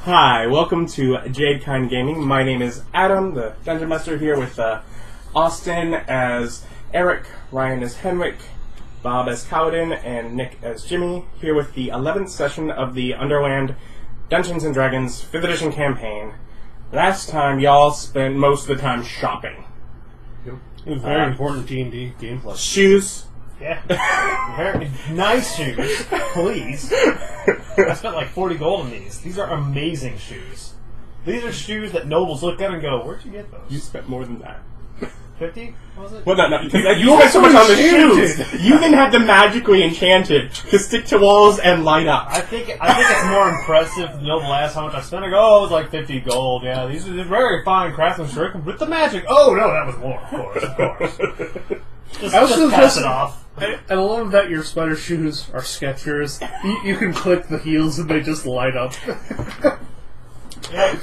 Hi, welcome to Jade Kind Gaming. My name is Adam, the Dungeon Master, here with Austin as Erich, Ryan as Henwick, Bob as Kalidan, and Nick as Jimmy, here with the 11th session of the Underland Dungeons and Dragons 5th edition campaign. Last time, y'all spent most of the time shopping. Yep. It was very important D&D gameplay. Shoes. Yeah. Very nice shoes, please. I spent like 40 gold on these. These are amazing shoes. These are shoes that nobles look at and go, where'd you get those? You spent more than that. 50? Was it? Well, no, because you spent so much on the shoes. You then had them magically enchanted to stick to walls and light up. I think it's more impressive than the last how much I spent. I go, oh, it was like 50 gold. Yeah, these are very fine craftsmanship with the magic. Oh, no, that was more, of course. Just pass it off. I love that your spider shoes are Skechers. You can click the heels and they just light up. Yeah.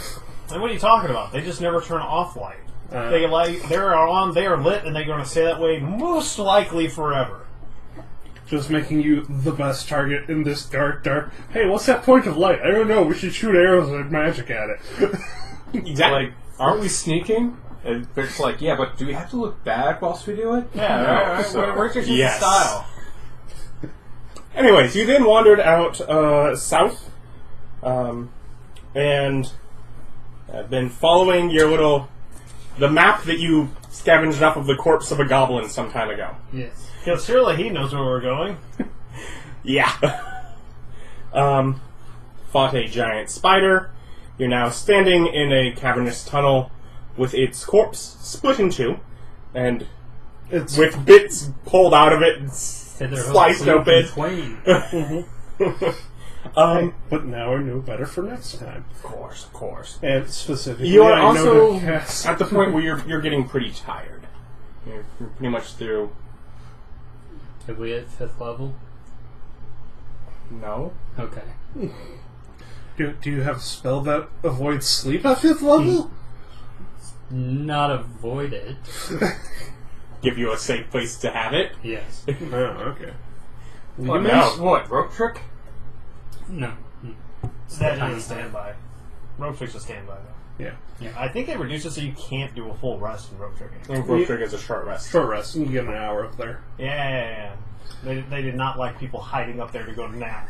And what are you talking about? They just never turn off light. They are lit, and they're going to stay that way most likely forever. Just making you the best target in this dark. Hey, what's that point of light? I don't know. We should shoot arrows and magic at it. Exactly. Like, aren't we sneaking? And it's like, yeah, but do we have to look back whilst we do it? Yeah, right. so Where's your yes. style? Anyways, you then wandered out south, and have been following the map that you scavenged off of the corpse of a goblin some time ago. Yes. Because surely he knows where we're going. Yeah. Fought a giant spider. You're now standing in a cavernous tunnel with its corpse split in two, and with bits pulled out of it and sliced open. But now I know better for next time. Of course. And specifically, You are I know also to cast. at the point where you're getting pretty tired. You're pretty much through. Have we hit 5th level? No. Okay. Do you have a spell that avoids sleep at 5th level? Not avoid it. Give you a safe place to have it. Yes. Oh, okay. What, No. what, rope trick? No. That is a standby. Rope trick's a standby, though. Yeah. I think they reduced it so you can't do a full rest in rope trick anymore. Rope trick is a short rest. Short rest, and you get an hour up there. Yeah. They did not like people hiding up there to go to nap.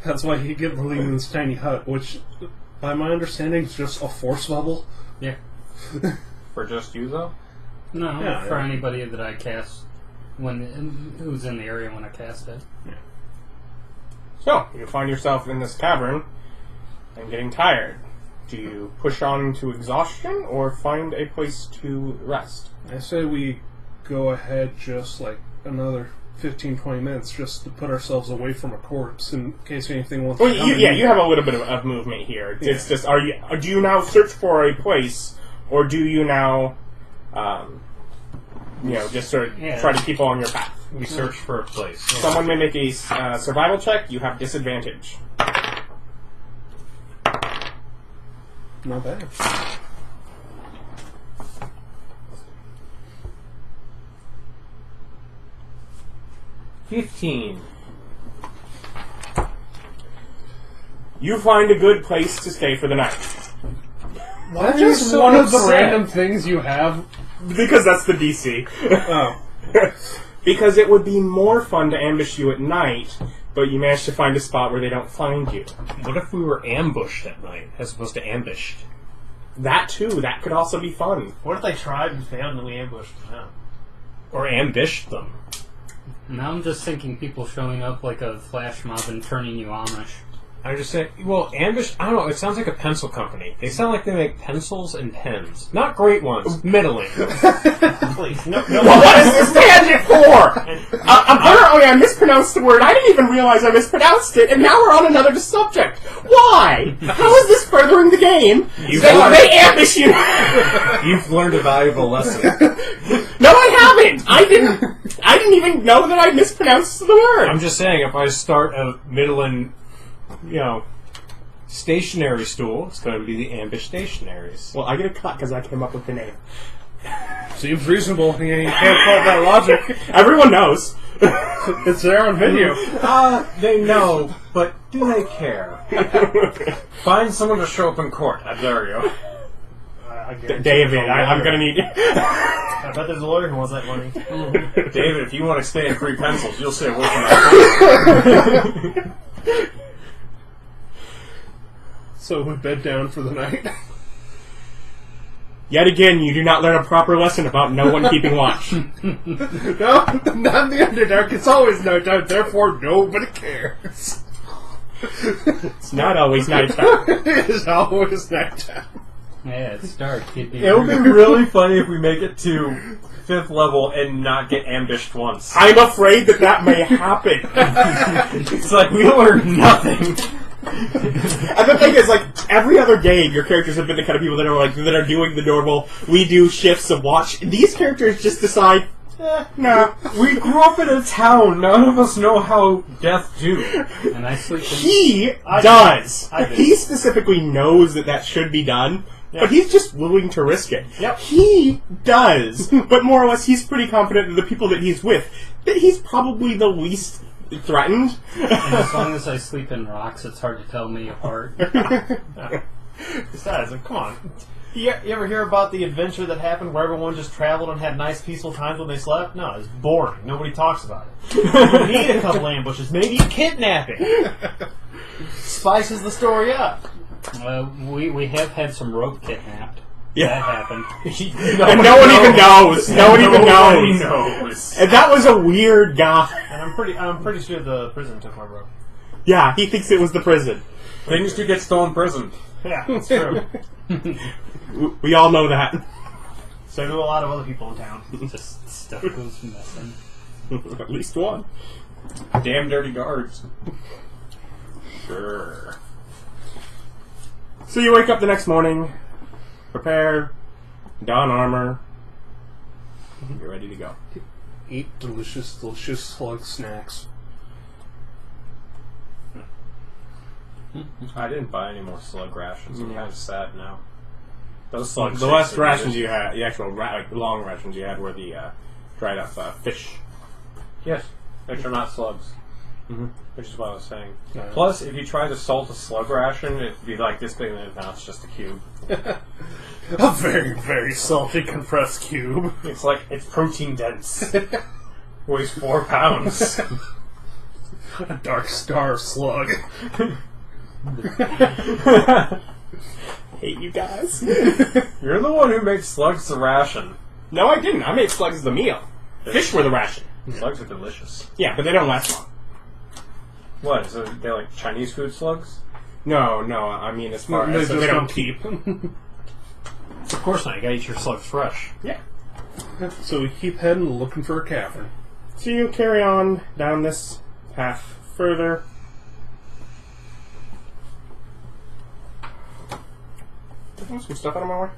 That's why you get Leland's tiny hut, which, by my understanding, is just a force bubble. Yeah. For just you, though? No, Yeah, for yeah. anybody that I cast who's in the area when I cast it. Yeah. So you find yourself in this cavern and getting tired. Do you push on to exhaustion or find a place to rest? I say we go ahead just like another 15-20 minutes just to put ourselves away from a corpse in case anything wants Well, to come in. you have a little bit of movement here. Yeah. It's just, do you now search for a place, or do you now, just sort of try to keep on your path? We search for a place. Someone may make a survival check. You have disadvantage. Not bad. $15. You find a good place to stay for the night. Why That is so one of the upset. random things you have? Because that's the DC. Oh. Because it would be more fun to ambush you at night, but you managed to find a spot where they don't find you. What if we were ambushed at night, as opposed to ambushed? That too, that could also be fun. What if they tried and failed and then we ambushed them? Or ambushed them? Now I'm just thinking people showing up like a flash mob and turning you Amish. I'm just saying, well, ambushed, I don't know, it sounds like a pencil company. They sound like they make pencils and pens. Not great ones, middling. Please, no. What is this tangent for? Apparently I mispronounced the word. I didn't even realize I mispronounced it, and now we're on another subject. Why? How is this furthering the game? They ambush you. You've learned a valuable lesson. No, I haven't. I didn't even know that I mispronounced the word. I'm just saying, if I start a middling, stationary stool, it's going to be the ambush stationaries. Well, I get a cut because I came up with the name. Seems reasonable. You can't fault that logic. Everyone knows. It's there on video. They know, but do they care? Find someone to show up in court. I dare you. David, I'm gonna need you. I bet there's a lawyer who wants that money. David, if you want to stay in free pencils, you'll stay away from that. So we bed down for the night. Yet again, you do not learn a proper lesson about no one keeping watch. No, not in the Underdark. It's always nighttime, therefore nobody cares. It's not always nighttime. It is always nighttime. Yeah, it's dark. It would be really funny if we make it to 5th level and not get ambushed once. I'm afraid that may happen. It's like we learned nothing. And the thing is, like, every other game, your characters have been the kind of people that are doing the normal, we do shifts of watch. These characters just decide, no. We grew up in a town. None of us know how death do. And I sleep in... He I does. do. He specifically knows that should be done, but he's just willing to risk it. Yep. He does. But more or less, he's pretty confident that the people that he's with, that he's probably the least threatened. And as long as I sleep in rocks, it's hard to tell me apart. Besides, like, come on. You ever hear about the adventure that happened where everyone just traveled and had nice, peaceful times when they slept? No, it's boring. Nobody talks about it. You need a couple ambushes, maybe kidnapping. Spices the story up. We have had some rope kidnapped. Yeah. That happened. And no one even knows. No one even Nobody knows. knows. And that was a weird guy. And I'm pretty sure the prison took my rope. Yeah, he thinks it was the prison. Things do get stolen in prison. Yeah, it's true. We all know that. So do a lot of other people in town. Just stuff goes missing. At least one. Damn dirty guards. Sure. So you wake up the next morning, prepare, don armor, you're ready to go. Eat delicious slug snacks. I didn't buy any more slug rations. I'm kind of sad now. Those slugs. The last rations you had, the actual long rations you had, were the dried up fish. Yes, which are not slugs. Mm-hmm. Which is what I was saying. Yeah. Plus, if you try to salt a slug ration, it'd be like this big, and now it's just a cube. A very, very salty compressed cube. It's protein dense. Weighs 4 pounds. A dark star slug. Hate you guys. You're the one who made slugs the ration. No, I didn't. I made slugs the meal. Fish were the ration. Slugs are delicious. Yeah, but they don't last long. What? So they're like Chinese food slugs? No, I mean as far as they they don't don't keep. Of course not. You gotta eat your slugs fresh. Yeah. So we keep heading looking for a cavern. So you carry on down this path further. There's some stuff out of my way.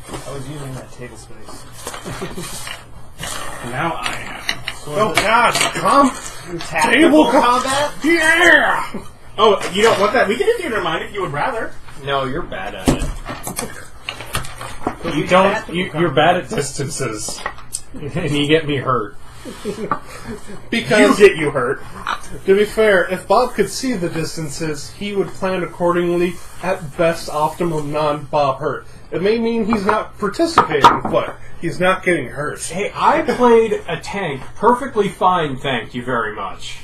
I was using that table space. Now I am. Oh God! Table combat? Yeah! Oh, you don't want that? We can do theater mind if you would rather. No, you're bad at it. You don't. You're bad at distances, and you get me hurt. Because, You get you hurt. to be fair, if Bob could see the distances, he would plan accordingly, at best optimal non-Bob hurt. It may mean he's not participating, but he's not getting hurt. Hey, I played a tank perfectly fine, thank you very much.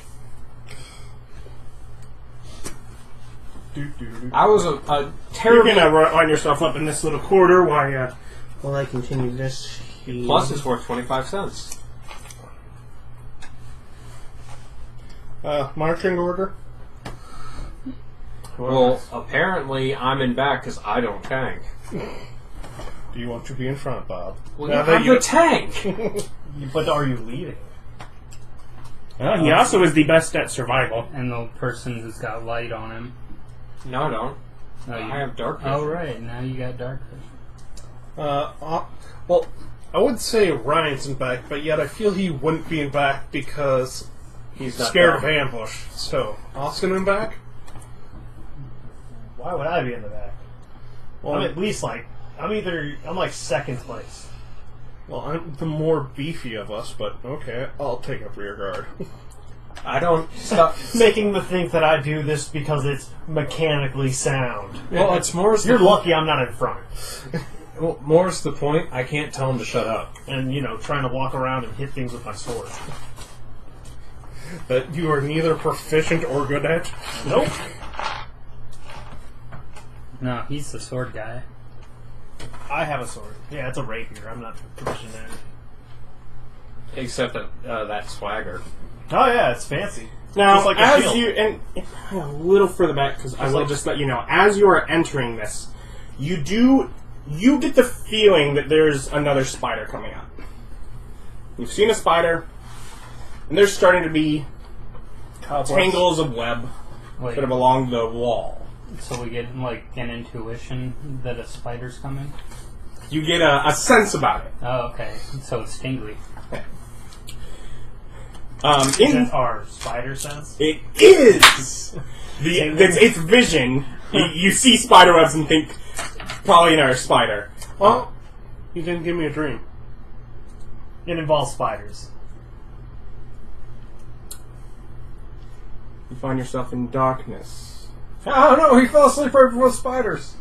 I was a You're terrible... gonna line yourself up in this little corridor while I continue this. Plus, it's worth 25 cents. Marching order. Well, apparently I'm in back because I don't tank. Do you want to be in front, Bob? Well, Now that I'm the tank! But are you leading? He also is the best at survival. And the person who's got light on him. No, I don't. Oh, I have dark vision. Oh, right. Now you got dark vision. Well, I would say Ryan's in back, but yet I feel he wouldn't be in back because He's not scared of dark. ambush. So, Austin in back? Why would I be in the back? Well, I'm at least like I'm like second place. well, I'm the more beefy of us, but okay, I'll take up rear guard. I don't stop. Making me think that I do this because it's mechanically sound. Well, it's more. You're lucky I'm not in front. Well, more's the point. I can't tell him to shut up. And trying to walk around and hit things with my sword. That you are neither proficient or good at. Nope. No, he's the sword guy. I have a sword. Yeah, it's a rapier. I'm not proficient in it. Except that swagger. Oh yeah, it's fancy. Now, Just like a as shield. you and a little further back, because I will just let you know, as you are entering this, you get the feeling that there's another spider coming up. You've seen a spider, and there's starting to be tangles of web Wait, sort of along the wall. so we get like an intuition that a spider's coming? You get a sense about it. Oh, okay. So it's tingly. Is it our spider sense? It is it's vision. You see spider webs and think probably another spider. Well, you didn't give me a dream. It involves spiders. You find yourself in darkness. Oh no, he fell asleep right before spiders.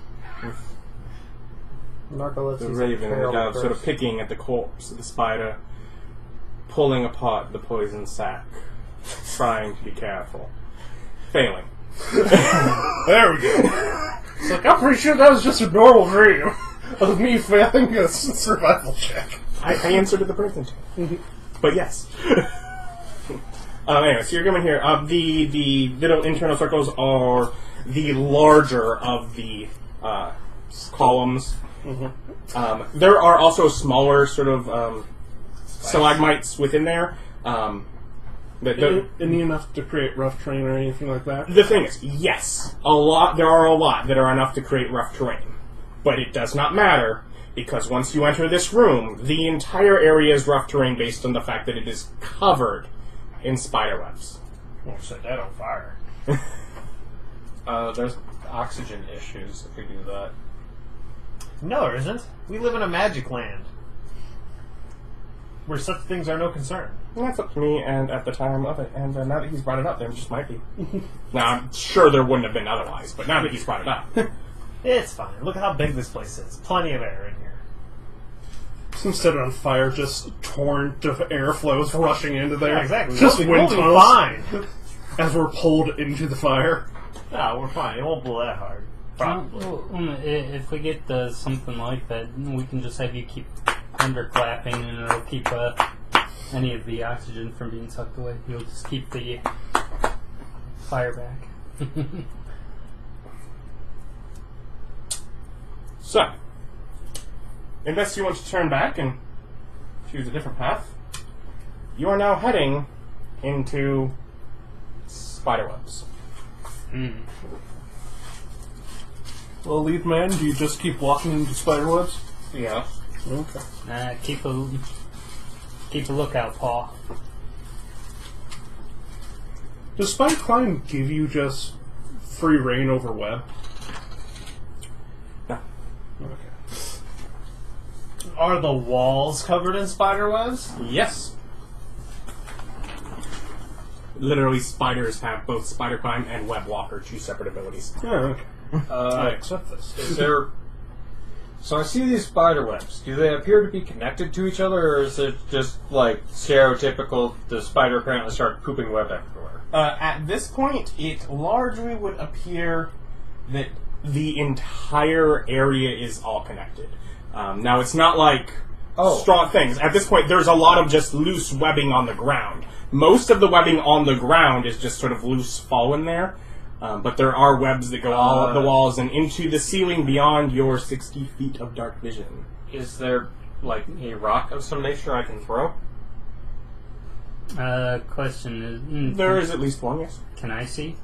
The raven and the dove sort of picking at the corpse of the spider, pulling apart the poison sac, trying to be careful. Failing. There we go. It's like, I'm pretty sure that was just a normal dream of me failing a survival check. I answered it the person. But yes. Anyway, so you're coming here. The little internal circles are the larger of the columns. Mm-hmm. There are also smaller sort of stalagmites within there. Any enough to create rough terrain or anything like that? The thing is, yes, there are a lot that are enough to create rough terrain. But it does not matter, because once you enter this room, the entire area is rough terrain based on the fact that it is covered in spider webs. Well, set that on fire. There's oxygen issues if we do that. No, there isn't. We live in a magic land. Where such things are no concern. And that's up to me, and at the time of it, and now that he's brought it up, there just might be. Now, I'm sure there wouldn't have been otherwise, but now that he's brought it up. It's fine. Look at how big this place is. Plenty of air in here. Instead of on fire, just torrent of air flows rushing into there. Yeah, exactly. Just We'll wind be tunnels fine. as we're pulled into the fire. No, we're fine. It won't blow that hard. Probably. If we get something like that, we can just have you keep thunderclapping, and it'll keep any of the oxygen from being sucked away. You'll just keep the fire back. So, unless you want to turn back and choose a different path, you are now heading into spiderwebs. Well, lead man, do you just keep walking into spiderwebs? Yeah. Okay. Keep a lookout, Paul. Does Spider Climb give you just free reign over web? No. Okay. Are the walls covered in spider webs? Yes. Literally, spiders have both Spider Climb and Web Walker, two separate abilities. Yeah, okay. I accept this. Is there... So I see these spider webs. Do they appear to be connected to each other, or is it just, like, stereotypical, the spider apparently started pooping web everywhere? At this point, it largely would appear that the entire area is all connected. Now, it's not like strong things. At this point, there's a lot of just loose webbing on the ground. Most of the webbing on the ground is just sort of loose fallen there. But there are webs that go all up the walls and into the ceiling beyond your 60 feet of dark vision. Is there, like, a rock of some nature I can throw? Question is... There is at least one, yes. Can I see?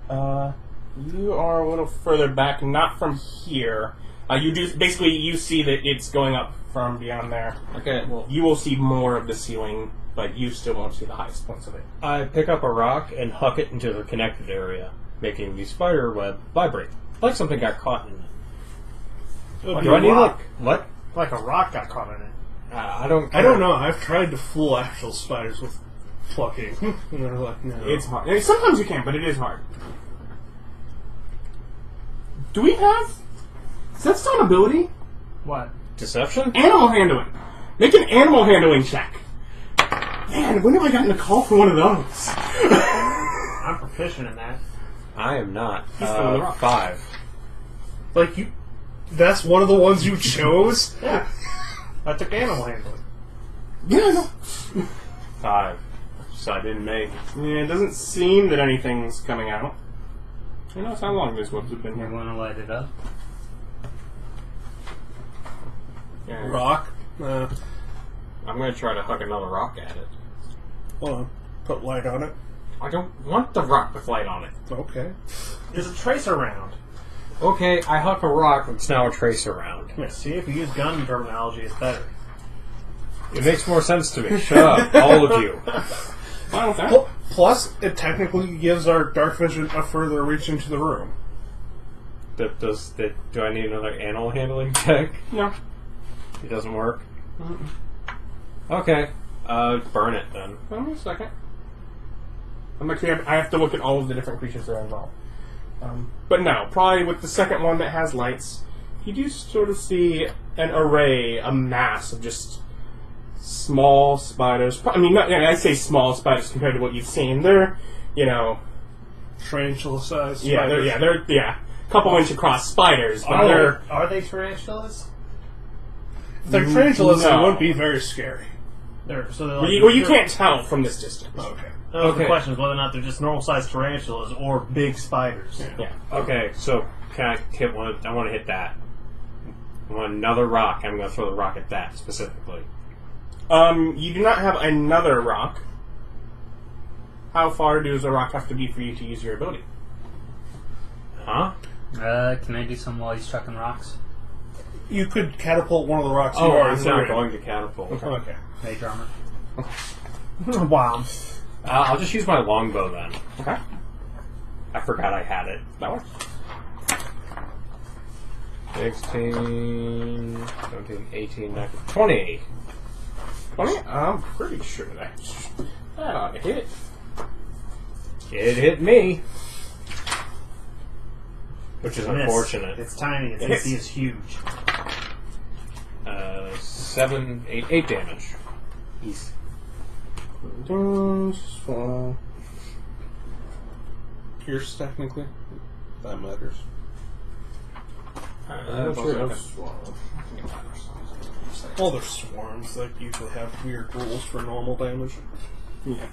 You are a little further back, not from here. You see that it's going up from beyond there. Okay, well... You will see more of the ceiling, but you still won't see the highest points of it. I pick up a rock and huck it into the connected area, making the spider web vibrate. Like something got caught in it. It'd be Do I need rock. what? Like a rock got caught in it. I don't. I don't know. I've tried to fool actual spiders with plucking, and they're like, no. It's hard. I mean, sometimes you can, but it is hard. Do we have... Is that still an ability? What? Deception? Animal handling. Make an animal handling check. Man, when have I gotten a call for one of those? I'm proficient in that. I am not. He's still on the rock. 5. Like, you... That's one of the ones you chose? Yeah. I took animal handling. Yeah, I know. 5. So I didn't make. Yeah, it doesn't seem that anything's coming out. Who knows how long these webs have been You here? want to light it up? Yeah. Rock. I'm going to try to huck another rock at it. Hold on. Put light on it. I don't want the rock with light on it. Okay. There's a tracer round. Okay, I huck a rock, it's now a tracer round. Yeah, see, if you use gun terminology, it's better. It makes more sense to me. Shut up, all of you. Fine with that. Plus, it technically gives our dark vision a further reach into the room. Do I need another animal handling check? No. It doesn't work? Okay. Burn it then. Hold on a second. I have to look at all of the different creatures that are involved. But no, probably with the second one that has lights, you do sort of see an array, a mass of just small spiders. I mean, I say small spiders compared to what you've seen. They're, Tarantula size. they're a couple inch across spiders, but Are they tarantulas? If they're tarantulas, No. they wouldn't be very scary. They're like, well, you can't tell from this distance. Okay. The question is whether or not they're just normal sized tarantulas or big spiders. Yeah. Okay, so can I hit one? I want to hit that. I want another rock. I'm going to throw the rock at that specifically. You do not have another rock. How far does a rock have to be for you to use your ability? Huh? Can I do some while he's chucking rocks? You could catapult one of the rocks. Oh, you already I'm threw not in. going to catapult. Okay. Mage armor. Wow. I'll just use my longbow then. Okay. I forgot I had it. That works. 16, 17, 18, 19, 20. 20? I'm pretty sure that ought to hit. It hit me. Which is Miss. unfortunate. It's tiny. Its It AC is. is huge. 8 damage. He's Pierce, technically. That matters. Well, they're swarms that usually have weird rules for normal damage. Yeah.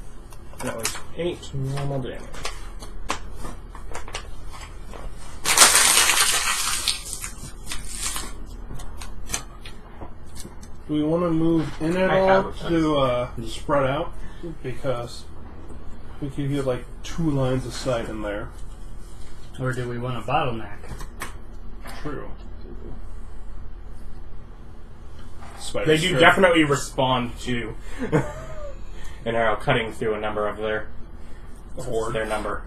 That was 8 normal damage. Do we want to move in at I have all a to spread out? Because we could get like 2 lines of sight in there. or do we want a bottleneck? True. They do definitely respond to an arrow cutting through a number of their number.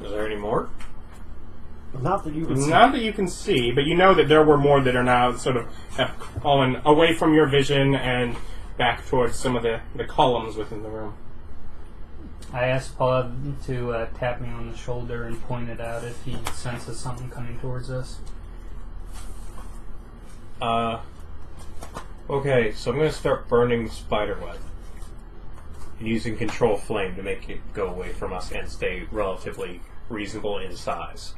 Is there any more? Not that you can see. Not that you can see, but you know that there were more that are now sort of have fallen away from your vision and back towards some of the columns within the room. I asked Paul to tap me on the shoulder and point it out if he senses something coming towards us. Okay, so I'm going to start burning spiderweb. And using control flame to make it go away from us and stay relatively reasonable in size.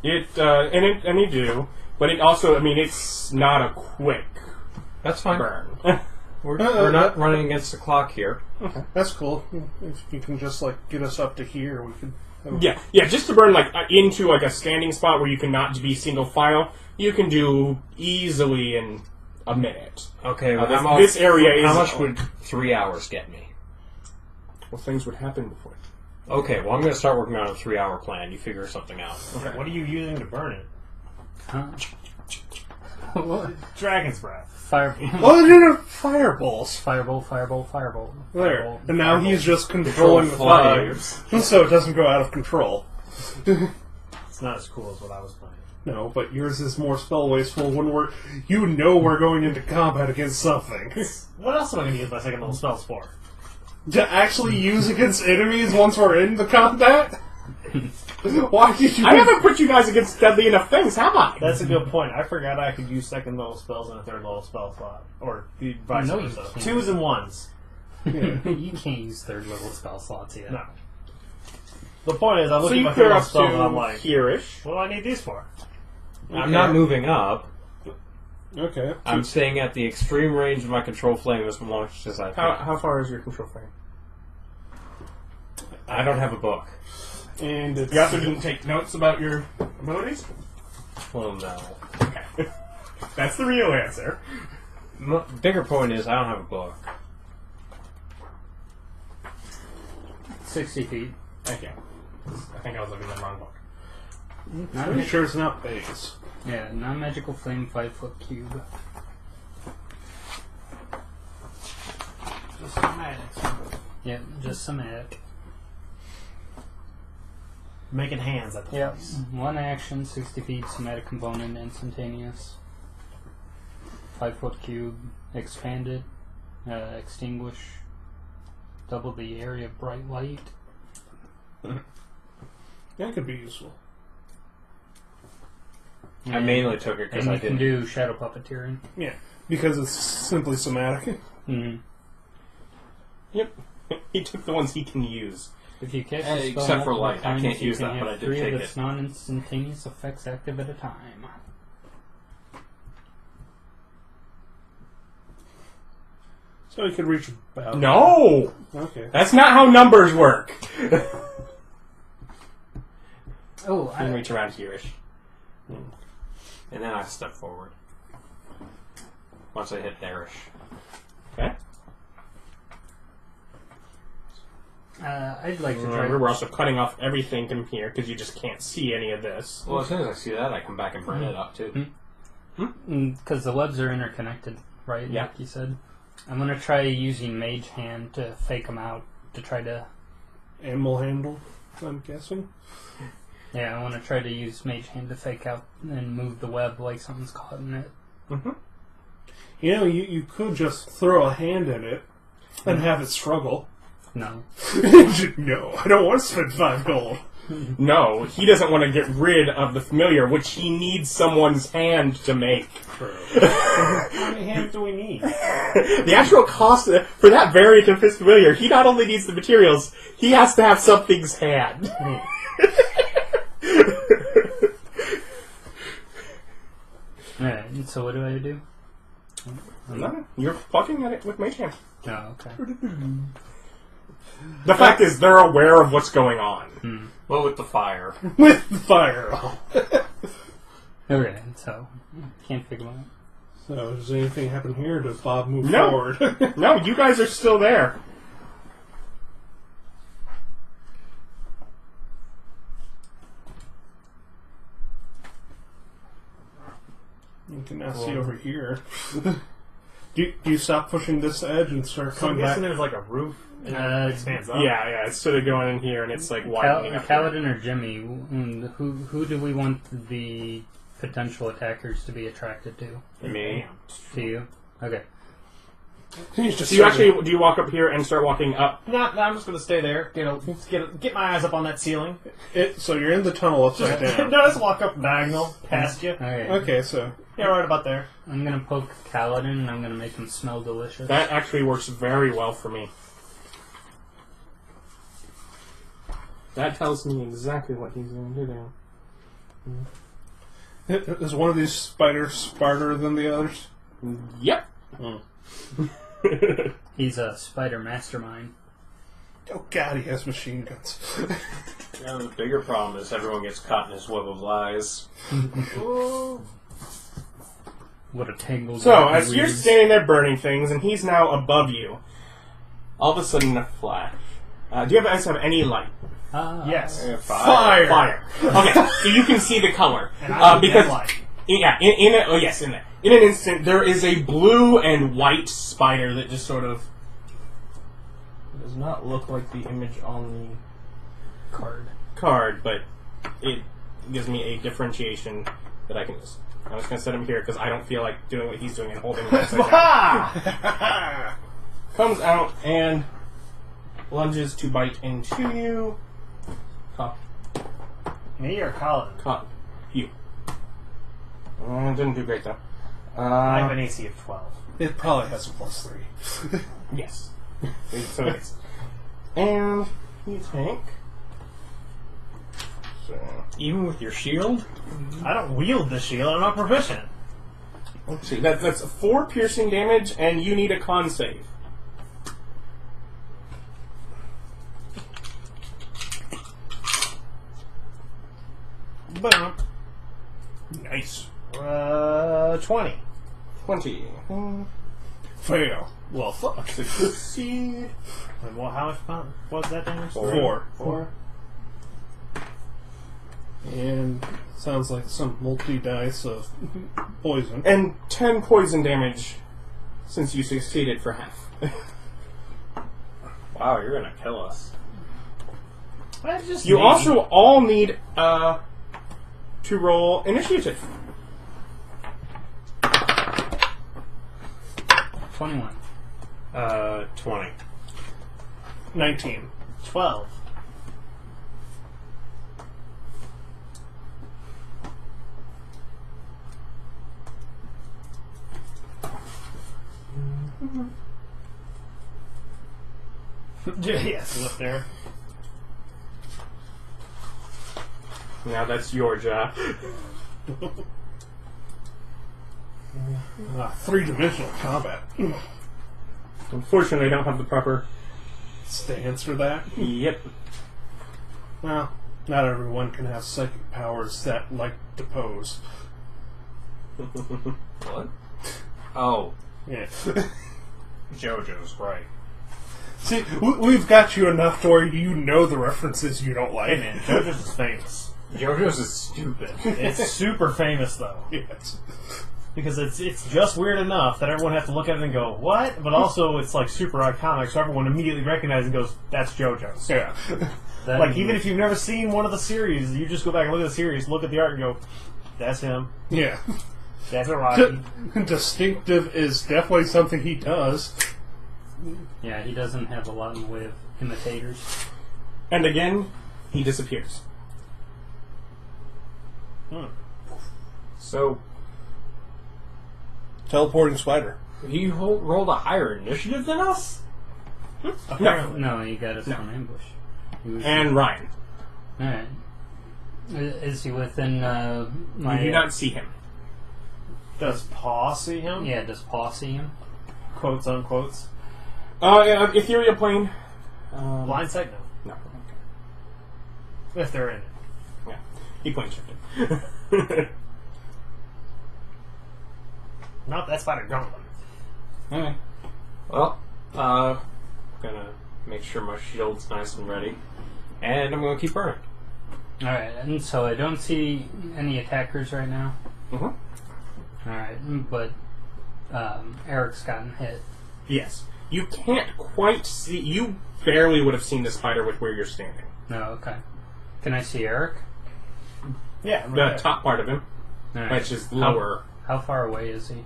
And you do, but it also, I mean, it's not a quick That's fine. burn. We're not running against the clock here. That's cool. If you can just like get us up to here, we could. Yeah, just to burn like into like a standing spot where you cannot be single file, you can do easily in a minute. Okay, well, this area is... How much would 3 hours get me? Well, things would happen before. Okay, well, I'm going to start working on a 3-hour plan. You figure something out. Okay. What are you using to burn it? Huh? Dragon's breath. Fireball. Oh, no, fireballs. Fireball. There. Fireball. And now he's just controlling the flames. So it doesn't go out of control. It's not as cool as what I was playing. No, but yours is more spell wasteful when we're going into combat against something. What else am I going to use my second level spells for? To actually use against enemies once we're in the combat? Why did you... I haven't put you guys against deadly enough things, have I? That's a good point. I forgot I could use second level spells in a third level spell slot. Or the vice No, you versa. can't. 2s and 1s. You can't use third level spell slots yet. No. The point is, I look So at you my clear third level up spells and I'm to like, here-ish. what do I need these for? I'm not moving up. Okay. I'm staying at the extreme range of my control flame as much as I can. How far is your control frame? I don't have a book. And it's... You also didn't take notes about your abilities? Well, no. Okay. That's the real answer. Bigger point is, I don't have a book. 60 feet. Thank you. I think I was looking at the wrong book. I'm pretty sure it's not base. Yeah, non-magical flame 5-foot cube. Just magic. Yeah, just somatic. Making hands at the Yep. place. One action, 60 feet, somatic component, instantaneous. 5-foot cube, expanded, extinguish, double the area of bright light. That could be useful. I mainly took it because And I you can didn't. do shadow puppeteering. Yeah, because it's simply somatic. Mm-hmm. Yep. He took the ones he can use. If you cast a spell Except for multiple light. I times, can't you use can that, have but I did 3 take of it. its non-instantaneous effects active at a time. So he could reach about... No! Okay. That's not how numbers work! Oh, I can reach around here-ish. And then I step forward. Once I hit Erich. Okay? I'd like to try. Remember, we're also cutting off everything from here because you just can't see any of this. Well, as soon as I see that, I come back and burn it up, too. Because the webs are interconnected, right? Yeah. Like you said. I'm going to try using Mage Hand to fake them out, to try to... Animal handle, I'm guessing. Yeah, I want to try to use Mage Hand to fake out and move the web like something's caught in it. Mm-hmm. You know, you could just throw a hand in it and have it struggle. No. No, I don't want to spend 5 gold. No, he doesn't want to get rid of the familiar, which he needs someone's hand to make. How many hands do we need? The actual cost for that variant of his familiar, he not only needs the materials, he has to have something's hand. Alright, so what do I do? No, you're plucking at it with Mage Hand. Oh, okay. The fact is, they're aware of what's going on. Well, with the fire. With the fire. Okay, so, can't figure them out. So, does anything happen here? Does Bob move No. forward? No, you guys are still there. You can now see over here. Do you stop pushing this edge and start So I'm coming back? guessing there's like a roof and it expands up. Yeah, it's sort of going in here, and it's like widening up. Kalidan or Jimmy, who do we want the potential attackers to be attracted to? Me. To you? Okay. He's just So you actually, do you walk up here and start walking up? No, I'm just gonna stay there. Get my eyes up on that ceiling. So you're in the tunnel upside down. No, just walk up diagonal past you. Okay. Okay, so Yeah, right about there. I'm gonna poke Kalidan and I'm gonna make him smell delicious. That actually works very well for me. That tells me exactly what he's going to do. is one of these spiders smarter than the others? Yep. He's a spider mastermind. Oh god, he has machine guns. Yeah, the bigger problem is everyone gets caught in his web of lies. What a tangled So, web as he you're weaves. standing there burning things, and he's now above you, all of a sudden a flash. Do you guys have any light? Yes. Fire! Okay, so you can see the color. And I because light. yeah, in it. Oh yes, in there. in an instant, there is a blue and white spider that just sort of does not look like the image on the card, but it gives me a differentiation that I can use. I'm just going to set him here because I don't feel like doing what he's doing and holding him upside down. Comes out and lunges to bite into you. Me or Kalidan? You. Didn't do great though. I have an AC of 12. It probably has a +3. Yes. So it is. And you take. So. Even with your shield? I don't wield the shield. I'm not proficient. Let's see. That's 4 piercing damage, and you need a con save. Boom. Nice. 20. 20. Fail. Well, fuck. Succeed. And how much what was that damage? 4. And sounds like some multi-dice of poison. And 10 poison damage since you succeeded for half. Wow, you're gonna kill us. That's just You me. also all need to roll initiative. 21. 20. 19. 12. Yes, up there. Now that's your job. 3-dimensional combat. Unfortunately, I don't have the proper. Stance for that. Yep. Well, not everyone can have psychic powers that like to pose. What? Oh, Yeah. JoJo's right. See, we've got you enough to where you know the references you don't like. Hey man, JoJo's is famous. JoJo's is stupid. It's super famous though. Yes. Because it's just weird enough that everyone has to look at it and go, what? But also it's like super iconic, so everyone immediately recognizes and goes, that's JoJo's. Yeah. That Like, even if you've never seen one of the series, you just go back and look at the series, look at the art and go, that's him. Yeah. That's a Rocky. Distinctive is definitely something he does. Yeah, he doesn't have a lot in the way of imitators. And again, he disappears. So, Teleporting spider. he rolled a higher initiative than us? Apparently. No, he got us from ambush. He was, And Ryan. Alright. Is he within my... You do not see him. Does Paw see him? Yeah, does Paw see him? Quotes unquotes. Ethereal plane. Blind sight? No. No. If they're in it. Yeah. He plane shifted. Not that spider gone. Alright. Well, gonna make sure my shield's nice and ready. And I'm gonna keep burning. Alright, and so I don't see any attackers right now. Mm-hmm. Alright, but Erich's gotten hit. Yes. You can't quite see. You barely would have seen the spider with where you're standing. No, okay. Can I see Erich? Yeah, The top part of him, Alright. which is lower. How far away is he?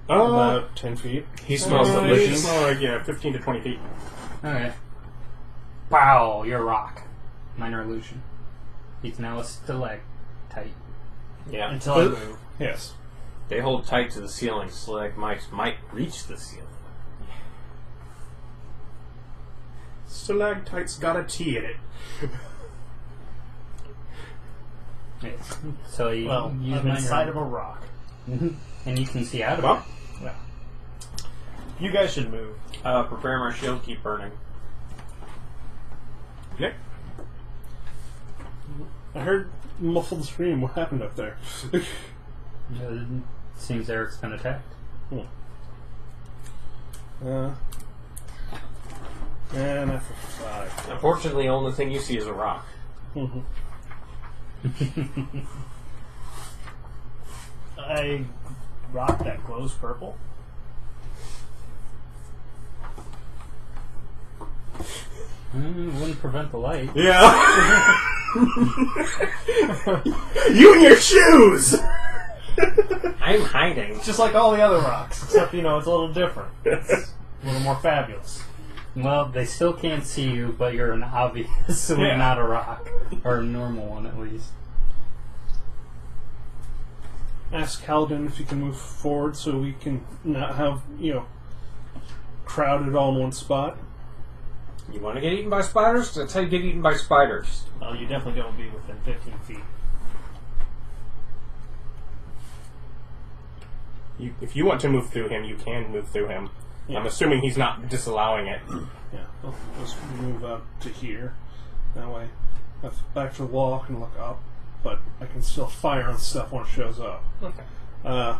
About 10 feet. He smells He's delicious. more like 15 to 20 feet. Okay. Wow, you're a rock. Minor illusion. He's now a stalactite. Yeah. Until I move. Yes. They hold tight to the ceiling, so like might reach the ceiling. Stalactite's got a T in it. Yes. So you Well, use I'm minor inside of a rock. and you can see out of Well, it. Yeah. You guys should move. Prepare my shield, keep burning. Nick? I heard muffled scream. What happened up there? Seems Eric's been attacked. And after 5. Unfortunately, the only thing you see is a rock. I rock that glows purple? Wouldn't prevent the light. Yeah. You and your shoes. I'm hiding. Just like all the other rocks, except, it's a little different. It's a little more fabulous. Well, they still can't see you, but you're an obviously Yeah. not a rock. Or a normal one, at least. Ask Kalidan if he can move forward so we can not have, crowded all in one spot. You want to get eaten by spiders? That's how you get eaten by spiders. Well, you definitely don't be within 15 feet. If you want to move through him, you can move through him. Yeah. I'm assuming he's not disallowing it. Yeah, I'll just move up to here. That way, I have back to the wall, I can look up, but I can still fire on stuff when it shows up. Okay.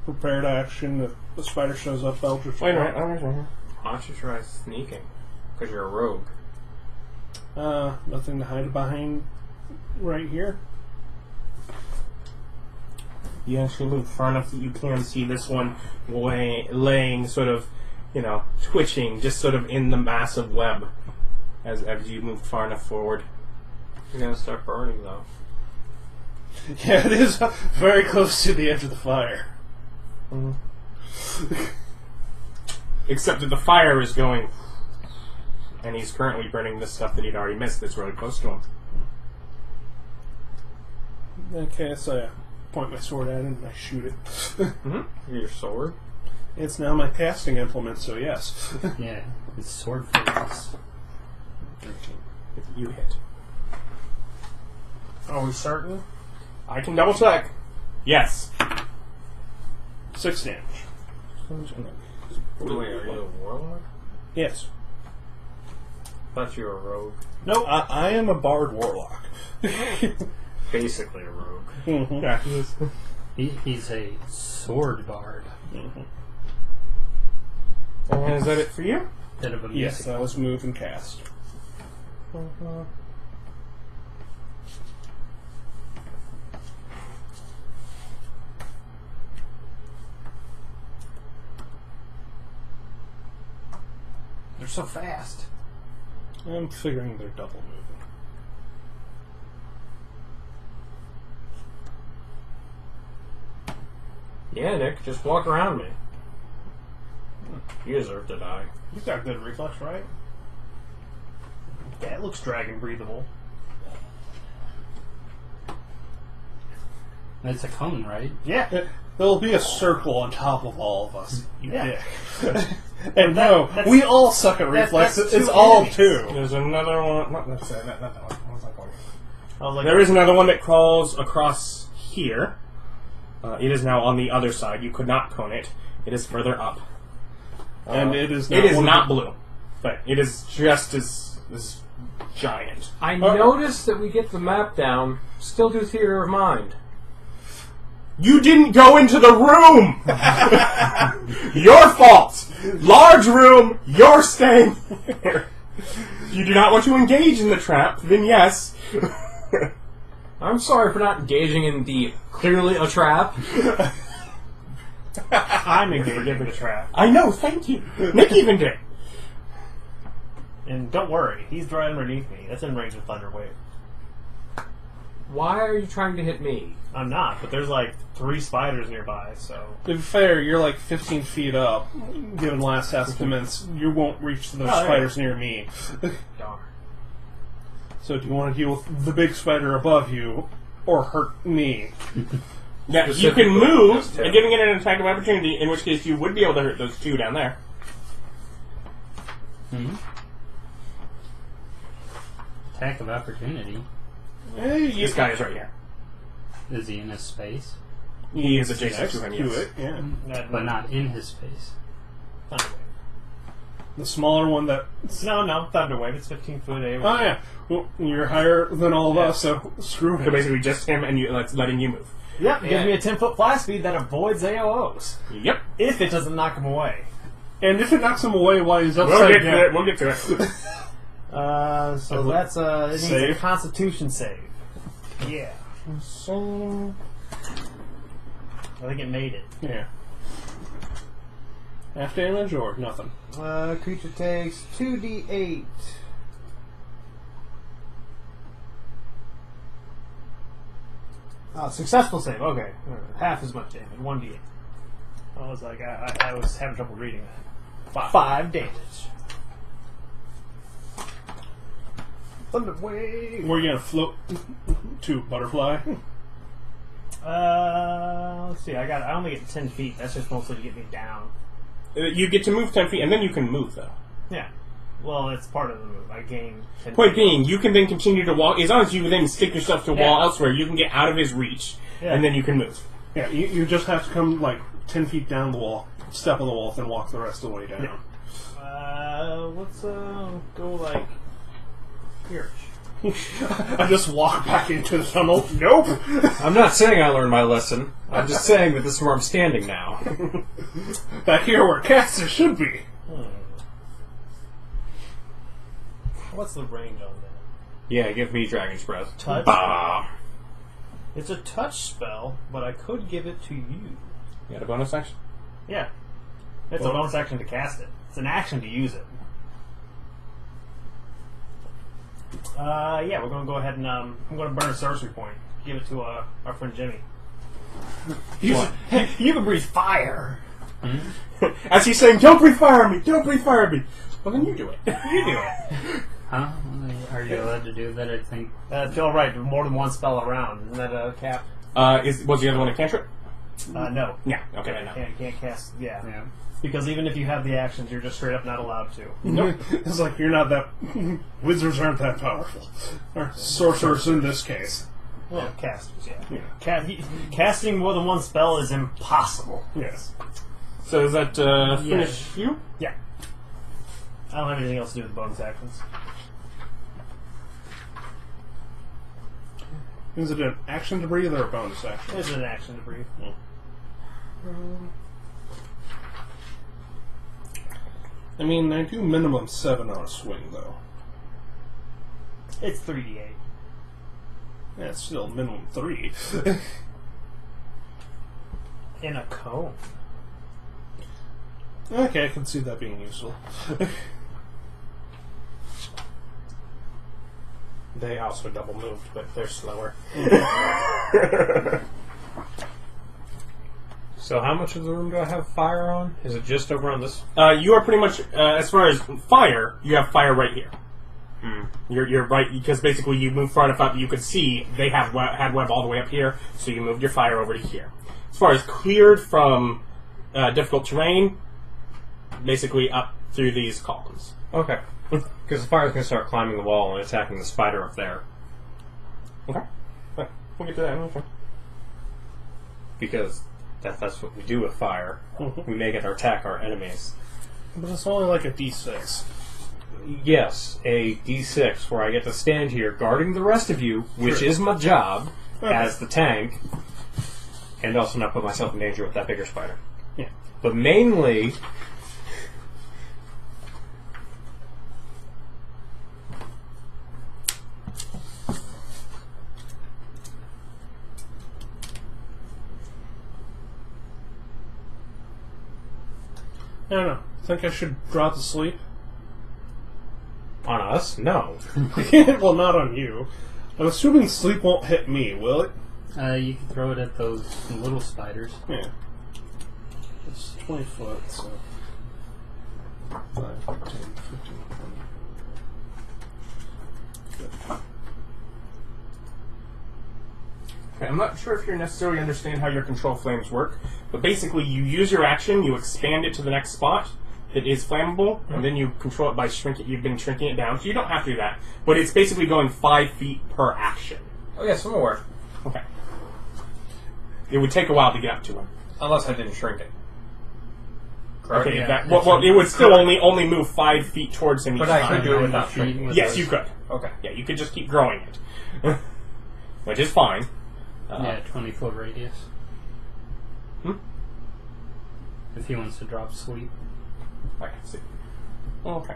Prepared action, if the spider shows up, Eldritch. Wait a minute. Wait a minute. Why don't you try sneaking? Because you're a rogue. Nothing to hide behind right here. You actually move far enough that you can see this one laying sort of, twitching, just sort of in the massive web as you move far enough forward. You're going to start burning, though. Yeah, it is very close to the edge of the fire. Except that the fire is going, and he's currently burning the stuff that he'd already missed that's really close to him. Okay, so I point my sword at it and I shoot it. Your sword? It's now my casting implement, so yes. Yeah, it's sword focus. You hit. Are we certain? I can double check. Yes. 6 damage. Wait, are you a warlock? Yes. Thought you were a rogue. No, I am a bard warlock. Basically a rogue. Mm-hmm. Yeah. He's a sword bard. Mm-hmm. And is that it for you? Bit of a Yes, music. that was move and cast. They're so fast. I'm figuring they're double moving. Yeah, Nick, just walk around me. You deserve to die. You've got good reflex, right? Yeah, it looks dragon breathable. It's a cone, right? Yeah. There'll be a circle on top of all of us. You Yeah. dick. And no, that's- we all suck at reflex. that's It's two all enemies. 2. There's another one. Not that one. Not that one. What's that one? I was like, There is another one that crawls across here. It is now on the other side. You could not cone it. It is further up. And it is It is one of not the- blue, but it is just as giant. I noticed that we get the map down. Still do theater of mind. You didn't go into the room! Your fault! Large room, you're staying here. You do not want to engage in the trap, then yes. I'm sorry for not engaging in the clearly a trap. I'm engaging in the trap. I know, thank you. Nick even did. And don't worry, he's right underneath me. That's in range of Thunder Wave. Why are you trying to hit me? I'm not, but there's like 3 spiders nearby, so... To be fair, you're like 15 feet up. Given last estimates, you won't reach those Oh, yeah. spiders near me. Darn. So do you want to deal with the big spider above you, or hurt me? Yeah, you can move, Just hit. giving it an attack of opportunity, in which case you would be able to hurt those 2 down there. Attack of opportunity. Hey, This guy is right here. Is he in his space? He is adjacent next to him, to yes. it, yeah. But not in his space. Thunder Wave. The smaller one that... No, Thunder Wave. It's 15 foot away. Oh, yeah. Well, you're higher than all of us, so screw So him. basically just him and you, letting you move. Yep, Yeah. gives me a 10-foot fly speed that avoids AOOs. Yep. If it doesn't knock him away. And if it knocks him away while he's We'll upside get to down... it. We'll get to it. So that's it needs a Save. Constitution save. Yeah. So, I think it made it. Yeah. Half damage or nothing? Creature takes 2d8. Successful save. Okay, half as much damage. 1d8. I was like, I was having trouble reading that. 5 damage. Thunder wave. Were you gonna float to butterfly? Let's see. I only get 10 feet. That's just mostly to get me down. You get to move 10 feet, and then you can move, though. Yeah. Well, it's part of the move. I gain 10 Point feet. being, you can then continue to walk. As long as you then stick yourself to a wall Yeah. elsewhere, you can get out of his reach, Yeah. and then you can move. Yeah, you just have to come like 10 feet down the wall, step on the wall, then walk the rest of the way down. Let's go like here. I just walk back into the tunnel. Nope. I'm not saying I learned my lesson. I'm just saying that this is where I'm standing now. Back here where casters should be. What's the range on that? Yeah, give me Dragon's Breath. Touch. Bah. It's a touch spell, but I could give it to you. You got a bonus action? Yeah. It's a bonus action to cast it. It's an action to use it. Yeah, we're going to go ahead and I'm going to burn a sorcery point. Give it to our friend Jimmy. You can breathe fire. As he's saying, don't breathe fire on me! Don't breathe fire on me! Well, then you do it. You do it. Huh? Are you allowed to do that? I think. Feel right. More than one spell around. Isn't that a cap? Was the other one a cantrip? No. Yeah, okay, then no. Can't cast. Yeah. Yeah. Because even if you have the actions, you're just straight up not allowed to. Nope. It's like you're not that. Wizards aren't that powerful. Or sorcerers in this case. Well, casters, yeah. Casting more than one spell is impossible. Yes. So does that finish you? Yeah. I don't have anything else to do with bonus actions. Is it an action to breathe or a bonus action? It's an action to breathe. I mean, I do minimum 7 on a swing, though. It's 3d8. Yeah, it's still minimum 3. In a cone. Okay, I can see that being useful. They also double moved, but they're slower. So how much of the room do I have fire on? Is it just over on this? You are pretty much, as far as fire, you have fire right here. You're right, because basically you move far enough out that you could see they had web all the way up here, so you moved your fire over to here. As far as cleared from difficult terrain, basically up through these columns. Okay. Because the fire's going to start climbing the wall and attacking the spider up there. Okay. We'll get to that in a minute. Because that's what we do with fire. We make it attack our enemies. But it's only like a d6. Yes, a D6 where I get to stand here guarding the rest of you, which is my job as the tank, and also not put myself in danger with that bigger spider. Yeah. But mainly, I don't know. Think I should draw to sleep? on us, no. Well, not on you. I'm assuming sleep won't hit me, will it? You can throw it at those little spiders. Yeah. It's 20 foot, so... 5, 10, 15, 20. Okay, I'm not sure if you necessarily understand how your control flames work, but basically you use your action, you expand it to the next spot that is flammable, and then you control it by shrinking. You've been shrinking it down, so you don't have to do that. But it's basically going 5 feet per action. Oh yes, I'm aware. Okay. It would take a while to get up to him. Unless I didn't shrink it. Correct? Okay, Yeah, well, it would still only move 5 feet towards him each But I time. could do it without shrinking. Yes, you could. Okay. Yeah, you could just keep growing it. Which is fine. Yeah, 20-foot radius. Hmm? If he wants to drop sleep. I see. Okay.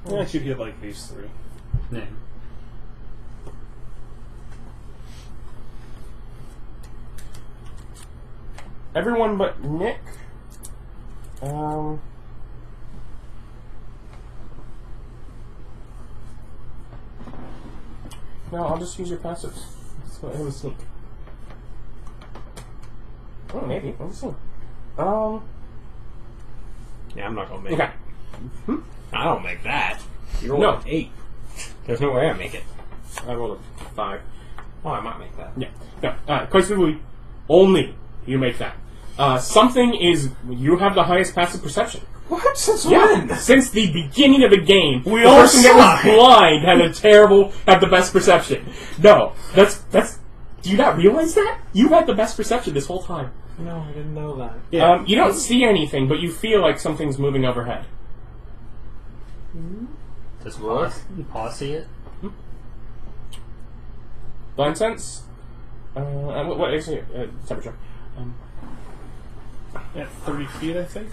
Yeah, I should get like these 3. Yeah. everyone but Nick. No, I'll just use your passives. Let's let him sneak. Oh, maybe. Let me see. Yeah, I'm not gonna make Okay. it. I don't make that. You rolled an 8. There's no way I make it. I rolled a 5. Oh, I might make that. Yeah. No. Quite simply, only you make that. Something is. You have the highest passive perception. What? Since Yeah. when? Since the beginning of the game, We the all person that suck. was blind had the best perception. No, that's. Do you not realize that? You had the best perception this whole time. No, I didn't know that. Yeah. You don't see anything, but you feel like something's moving overhead. Does What? Paw see it? Blind sense. What is it? Temperature. At 30 feet, I think.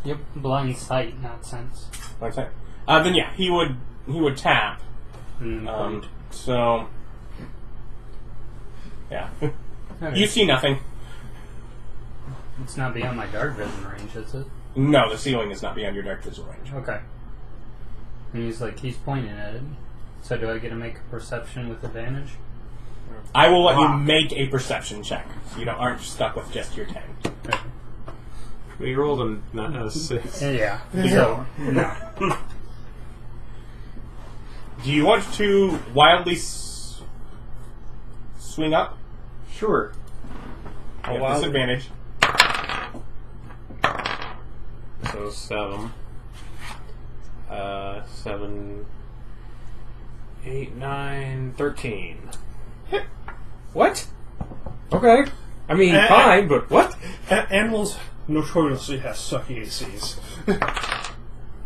Yep. Blind sight, not sense. Blind sight. Then yeah, he would tap. Point. So yeah, Okay. you see nothing. It's not beyond my dark vision range, is it? No, the ceiling is not beyond your dark vision range. Okay. And he's pointing at it. So do I get to make a perception with advantage? I will let you make a perception check. So you aren't stuck with just your 10. Okay. We rolled a 6. Yeah. So, no. Do you want to wildly swing up? Sure. You have disadvantage. So 7. 7, 8, 9, 13. What? Okay. I mean, fine, but what? Animals notoriously have sucky ACs.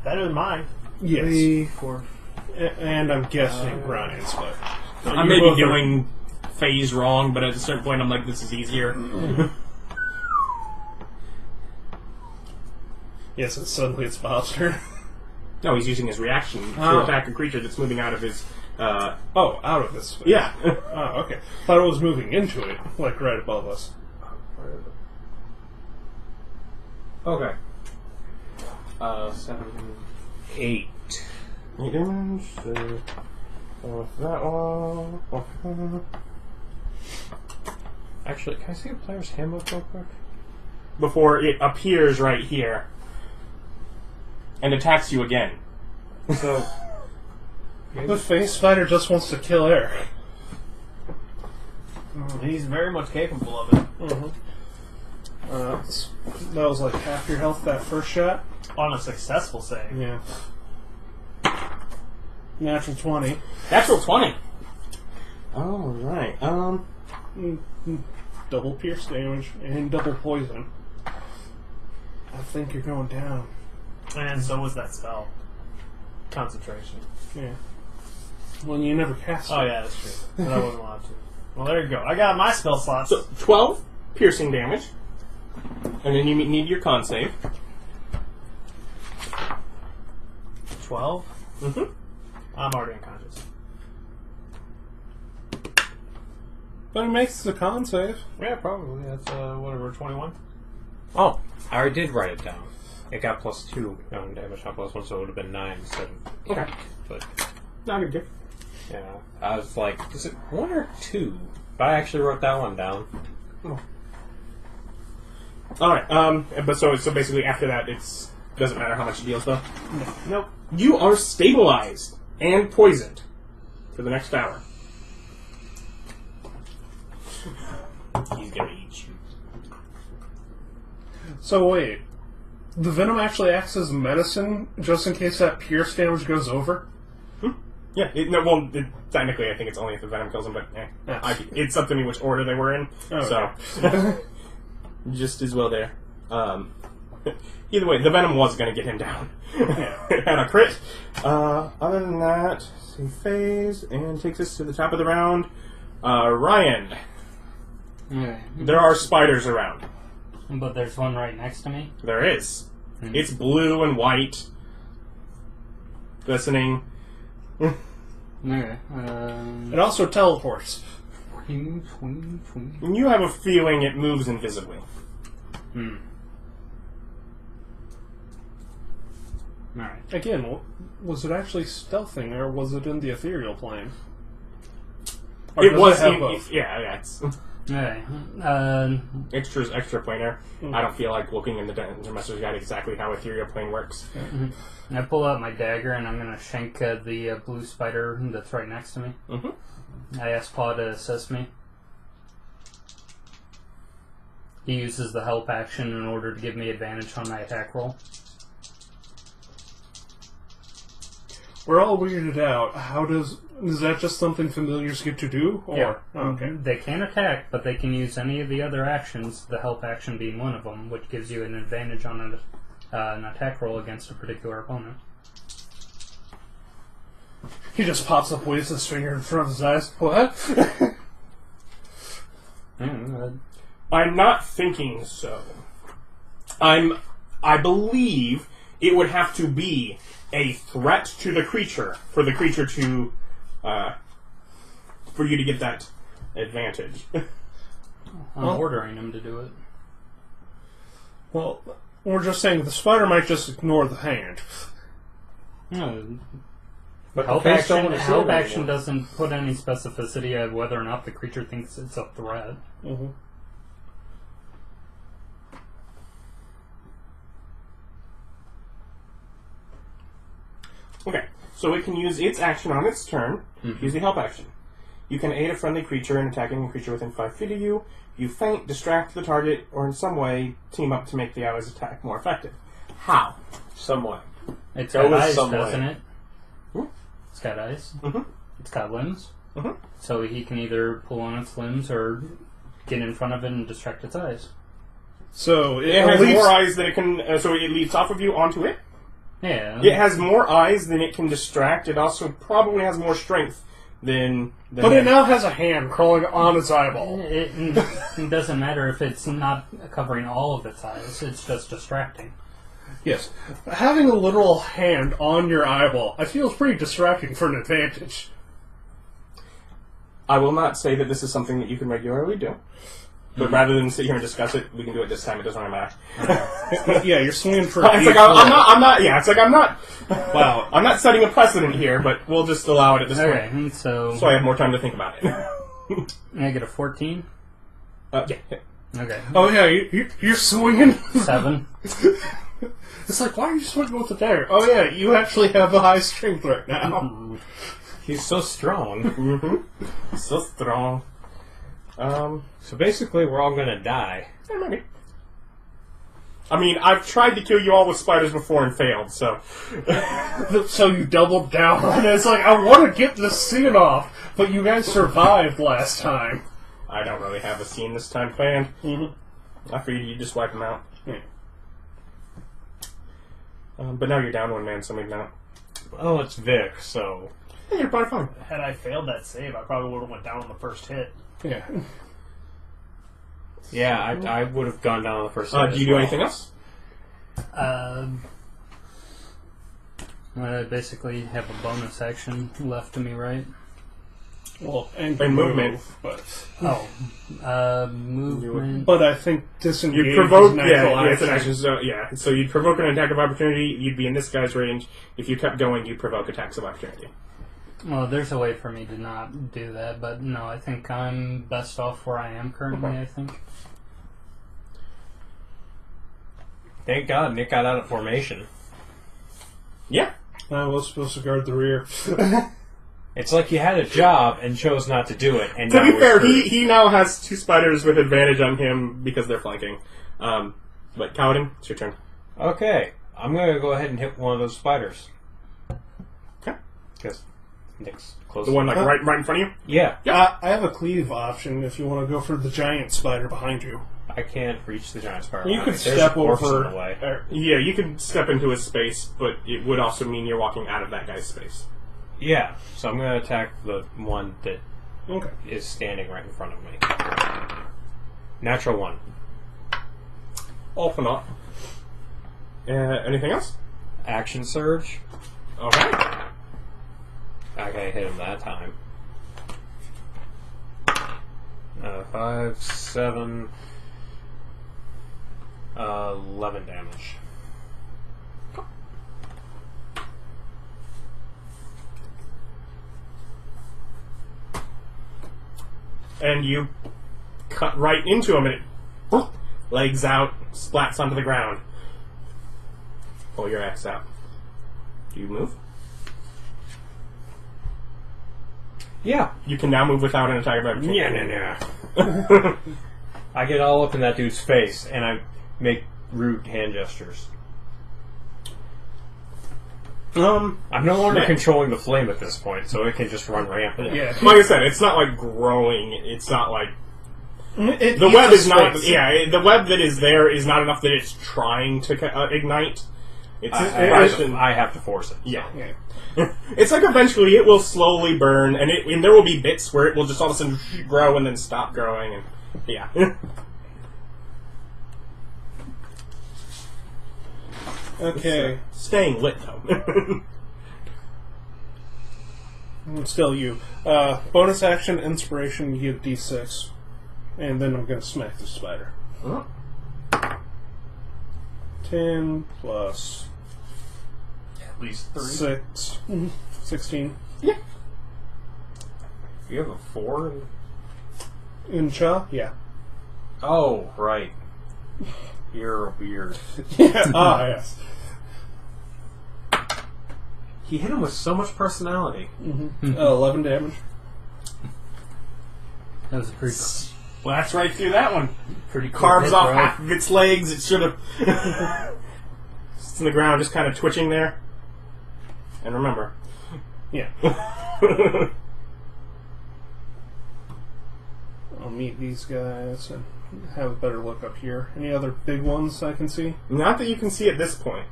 Better than mine. Yes. 3, 4. And I'm guessing Ryan's, but... I may be doing phase wrong, but at a certain point I'm like, this is easier. Yes, and suddenly it's Bob's turn. No, he's using his reaction to attack a creature that's moving out of his... out of this space. Yeah. Oh, okay. Thought it was moving into it, like right above us. Okay. 7, 8. 8 damage. So, with that one. Actually, can I see a player's handbook real quick? Before it appears right here. And attacks you again. So, The face fighter just wants to kill Erich. He's very much capable of it. That was like half your health that first shot. On a successful save. Yeah. Natural 20. Natural 20. Alright. Double pierce damage and double poison. I think you're going down. And so was that spell. Concentration. Yeah. Well, you never cast it. Oh yeah, that's true. But I wasn't allowed to. Well, there you go. I got my spell slots. So, 12 piercing damage. And then you need your con save. 12? Mm-hmm. I'm already unconscious. But it makes the con save. Yeah, probably. That's, whatever, 21? oh, I already did write it down. It got +2 on damage, not +1, so it would have been 9 instead of 8. Okay. But, Not a big deal. yeah, I was like, is it 1 or 2? But I actually wrote that one down. Alright, but so basically after that, it's doesn't matter how much it deals, though? Nope. You are stabilized and poisoned for the next hour. He's gonna eat you. So wait. The venom actually acts as medicine just in case that pierce damage goes over? Yeah, technically I think it's only if the venom kills him, but it's up to me which order they were in, so just as well there. Either way, the venom was going to get him down. It had a crit. Other than that, see phase, and takes us to the top of the round. Ryan, Okay. there are spiders around. But there's one right next to me. There is. It's blue and white, glistening. Okay. It also teleports. Swing. And you have a feeling it moves invisibly. Alright. Again, was it actually stealthing, or was it in the ethereal plane? Or It does was. have both? Yeah, it's Okay. extra planar. I don't feel like looking in the Dungeon Master's Guide exactly how ethereal plane works. I pull out my dagger and I'm going to shank the blue spider that's right next to me. I ask Paul to assist me. He uses the help action in order to give me advantage on my attack roll. We're all weirded out. Is that just something familiars get to do? Or? Yeah. Okay. They can attack, but they can use any of the other actions, the help action being one of them, which gives you an advantage on an attack roll against a particular opponent. He just pops up, waves his finger in front of his eyes. What? I'm not thinking so. I believe it would have to be a threat to the creature for the creature to, for you to get that advantage. I'm ordering him to do it. Well, we're just saying the spider might just ignore the hand. No, But help the face don't action, wanna see help it action anymore. doesn't put any specificity of whether or not the creature thinks it's a threat. Okay, so it can use its action on its turn, use the help action. You can aid a friendly creature in attacking a creature within 5 feet of you. You feint, distract the target, or in some way team up to make the ally's attack more effective. How? Some way. It's Go got with eyes, some way. doesn't it? Hmm? It's got eyes. It's got limbs. Mhm. So he can either pull on its limbs or get in front of it and distract its eyes. So It has more eyes than it can, so it leaps off of you onto it. Yeah. It has more eyes than it can distract. It also probably has more strength than But it now has a hand crawling on its eyeball. It doesn't matter if it's not covering all of its eyes. It's just distracting. Yes. Having a literal hand on your eyeball, I feel is pretty distracting for an advantage. I will not say that this is something that you can regularly do. But rather than sit here and discuss it, we can do it this time. It doesn't really matter. Yeah, you're swinging for. It's like I'm not. Yeah, it's like I'm not. Wow. I'm not setting a precedent here, but we'll just allow it at this Okay, point, so so I have more time to think about it. I get a 14. Yeah. Okay. Oh yeah, you're swinging. 7. It's like, why are you swinging with the dagger? Oh yeah, you actually have a high strength right now. He's so strong. So strong. So basically, we're all gonna die. Yeah, maybe. I mean, I've tried to kill you all with spiders before and failed, so... So you doubled down on it. It's like, I want to get this scene off, but you guys survived last time. I don't really have a scene this time planned. I figured you'd just wipe them out. But now you're down one man, so maybe not. Oh, it's Vic, so... Yeah, you're probably fine. Had I failed that save, I probably would have went down on the first hit. Yeah. Yeah, I would have gone down on the first Do you do anything else? I basically have a bonus action left to me, right? Well, and movement. But Movement. but I think disengage You'd provoke, is an actual it's an action. action. So yeah, so you'd provoke an attack of opportunity. You'd be in this guy's range. If you kept going, you'd provoke attacks of opportunity. Well, there's a way for me to not do that, but no, I think I'm best off where I am currently, I think. Thank God Nick got out of formation. Yeah. I was supposed to guard the rear. It's like you had a job and chose not to do it. And To now be we're fair, screwed. he now has 2 spiders with advantage on him because they're flanking. But Kalidan, it's your turn. Okay, I'm gonna go ahead and hit one of those spiders. Okay. Because Nick's close. The one like right in front of you. Yeah, I have a cleave option if you want to go for the giant spider behind you. I can't reach the giant spider. You could There's step a corpse over. in the way. Yeah, you could step into his space, but it would also mean you're walking out of that guy's space. Yeah, so I'm gonna attack the one that Okay. is standing right in front of me. Natural 1. All for naught. Anything else? Action surge. Okay. Okay, hit him that time. 5, 7. 11 damage. And you cut right into him, and it legs out, splats onto the ground. Pull your axe out. Do you move? Yeah. You can now move without an attack of opportunity. Yeah. I get all up in that dude's face, and I make rude hand gestures. I'm no longer controlling the flame at this point, so it can just run rampant. Yeah. Like I said, it's not like growing. It's not like It the web eats is not. space. Yeah, the web that is there is not enough that it's trying to ignite. It's I have to force it. yeah. Yeah. It's like eventually it will slowly burn, and there will be bits where it will just all of a sudden grow and then stop growing, and yeah. Okay. Staying lit though. Still you. Bonus action, inspiration, you get D6. And then I'm going to smack the spider. Huh? 10 plus At least 3. 6. 16. Yeah. You have a 4? In Cha? Yeah. Oh, right. You're weird. Yeah. Ah, yes. He hit him with so much personality. 11 damage. That was a pretty Blast right through that one. cool Carves hit, off bro. half of its legs. It should have. It's in the ground, just kind of twitching there. And remember. Yeah. I'll meet these guys and have a better look up here. Any other big ones I can see? Not that you can see at this point.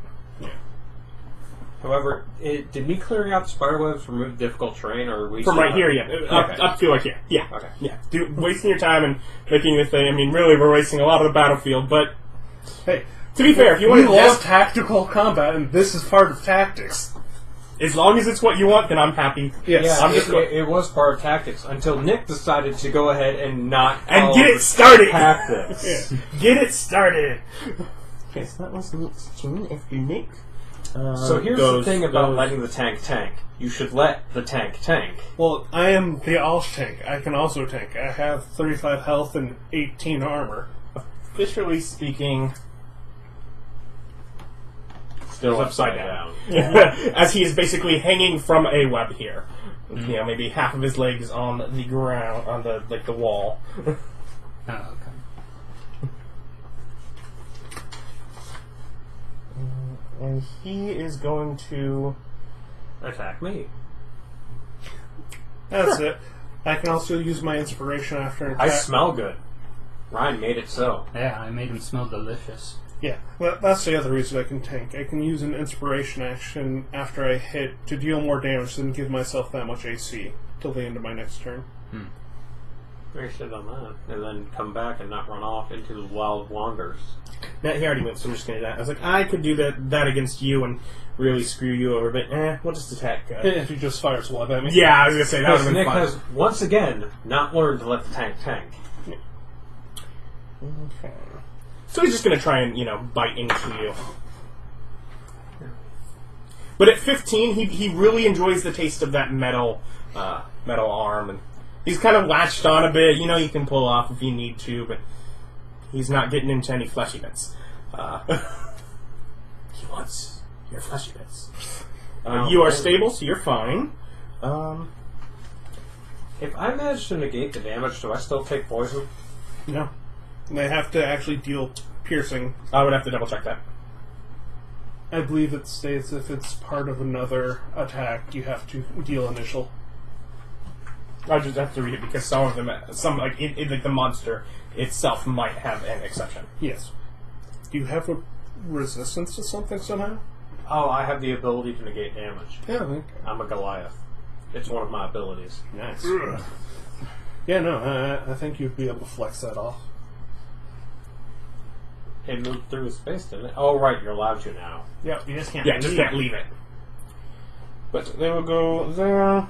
However, did me clearing out the spiderwebs remove difficult terrain, or are we From still right here, yeah. Okay. Up to like here. Yeah. Okay. Yeah. Wasting your time and making the thing. I mean, really, we're wasting a lot of the battlefield, but Hey, to be fair, if you we want to love tactical combat, and this is part of tactics. as long as it's what you want, then I'm happy. Yes. Yeah, I'm just going. it was part of tactics until Nick decided to go ahead and not And follow get it the started! tactics. Yeah. Get it started! Okay, so that was Nick's turn. If you Nick. So here's the thing about letting the tank. You should let the tank. Well, I am the Alsh tank. I can also tank. I have 35 health and 18 armor. Officially speaking, Still upside down. As he is basically hanging from a web here. You know, maybe half of his legs on the ground, on the wall. Oh, okay. And he is going to Attack me. That's it. I can also use my inspiration after an I attack. smell good. Ryan made it so. Yeah, I made him smell delicious. Yeah, that's the other reason I can tank. I can use an inspiration action after I hit to deal more damage than give myself that much AC till the end of my next turn. Maybe should have done that. And then come back and not run off into the wild wanders. Now, he already went, so I'm just going to do that. I was like, I could do that against you and really screw you over, but we'll just attack. If he just fires web at me. Yeah, I was going to say, that would have been Nick fun. has, once again, not learned to let the tank. Okay. So he's just going to try and, bite into you. But at 15, he really enjoys the taste of that metal arm, and he's kind of latched on a bit. You can pull off if you need to, but he's not getting into any fleshy bits. He wants your fleshy bits. You are stable, so you're fine. If I manage to negate the damage, do I still take poison? No. They have to actually deal piercing. I would have to double check that. I believe it states if it's part of another attack, you have to deal initial. I just have to read it because some of them, like the monster itself, might have an exception. Yes. Do you have a resistance to something somehow? Oh, I have the ability to negate damage. Yeah, okay. I'm a Goliath. It's one of my abilities. Nice. Yeah, no, I think you'd be able to flex that off. It moved through space, didn't it? Oh, right, you're allowed to now. Yep, you just can't. Yeah, just can't leave it. But they will go there.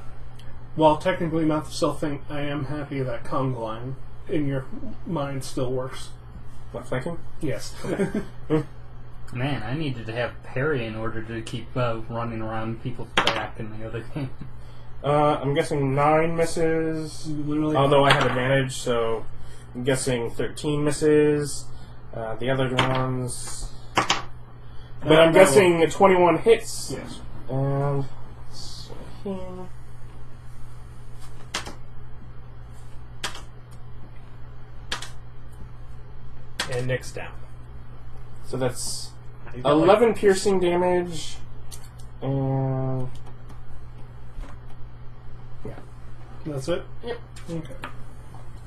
While technically not the self thing, I am happy that Conga line in your mind still works. What, flanking? Yes. Man, I needed to have parry in order to keep running around people's back in the other game. I'm guessing 9 misses. Literally. Although I have advantage, so I'm guessing 13 misses. The other ones... But I'm guessing 21 hits. Yes. And... So here... And Nick's down. So that's 11 piercing damage, and That's it? Yep. Okay.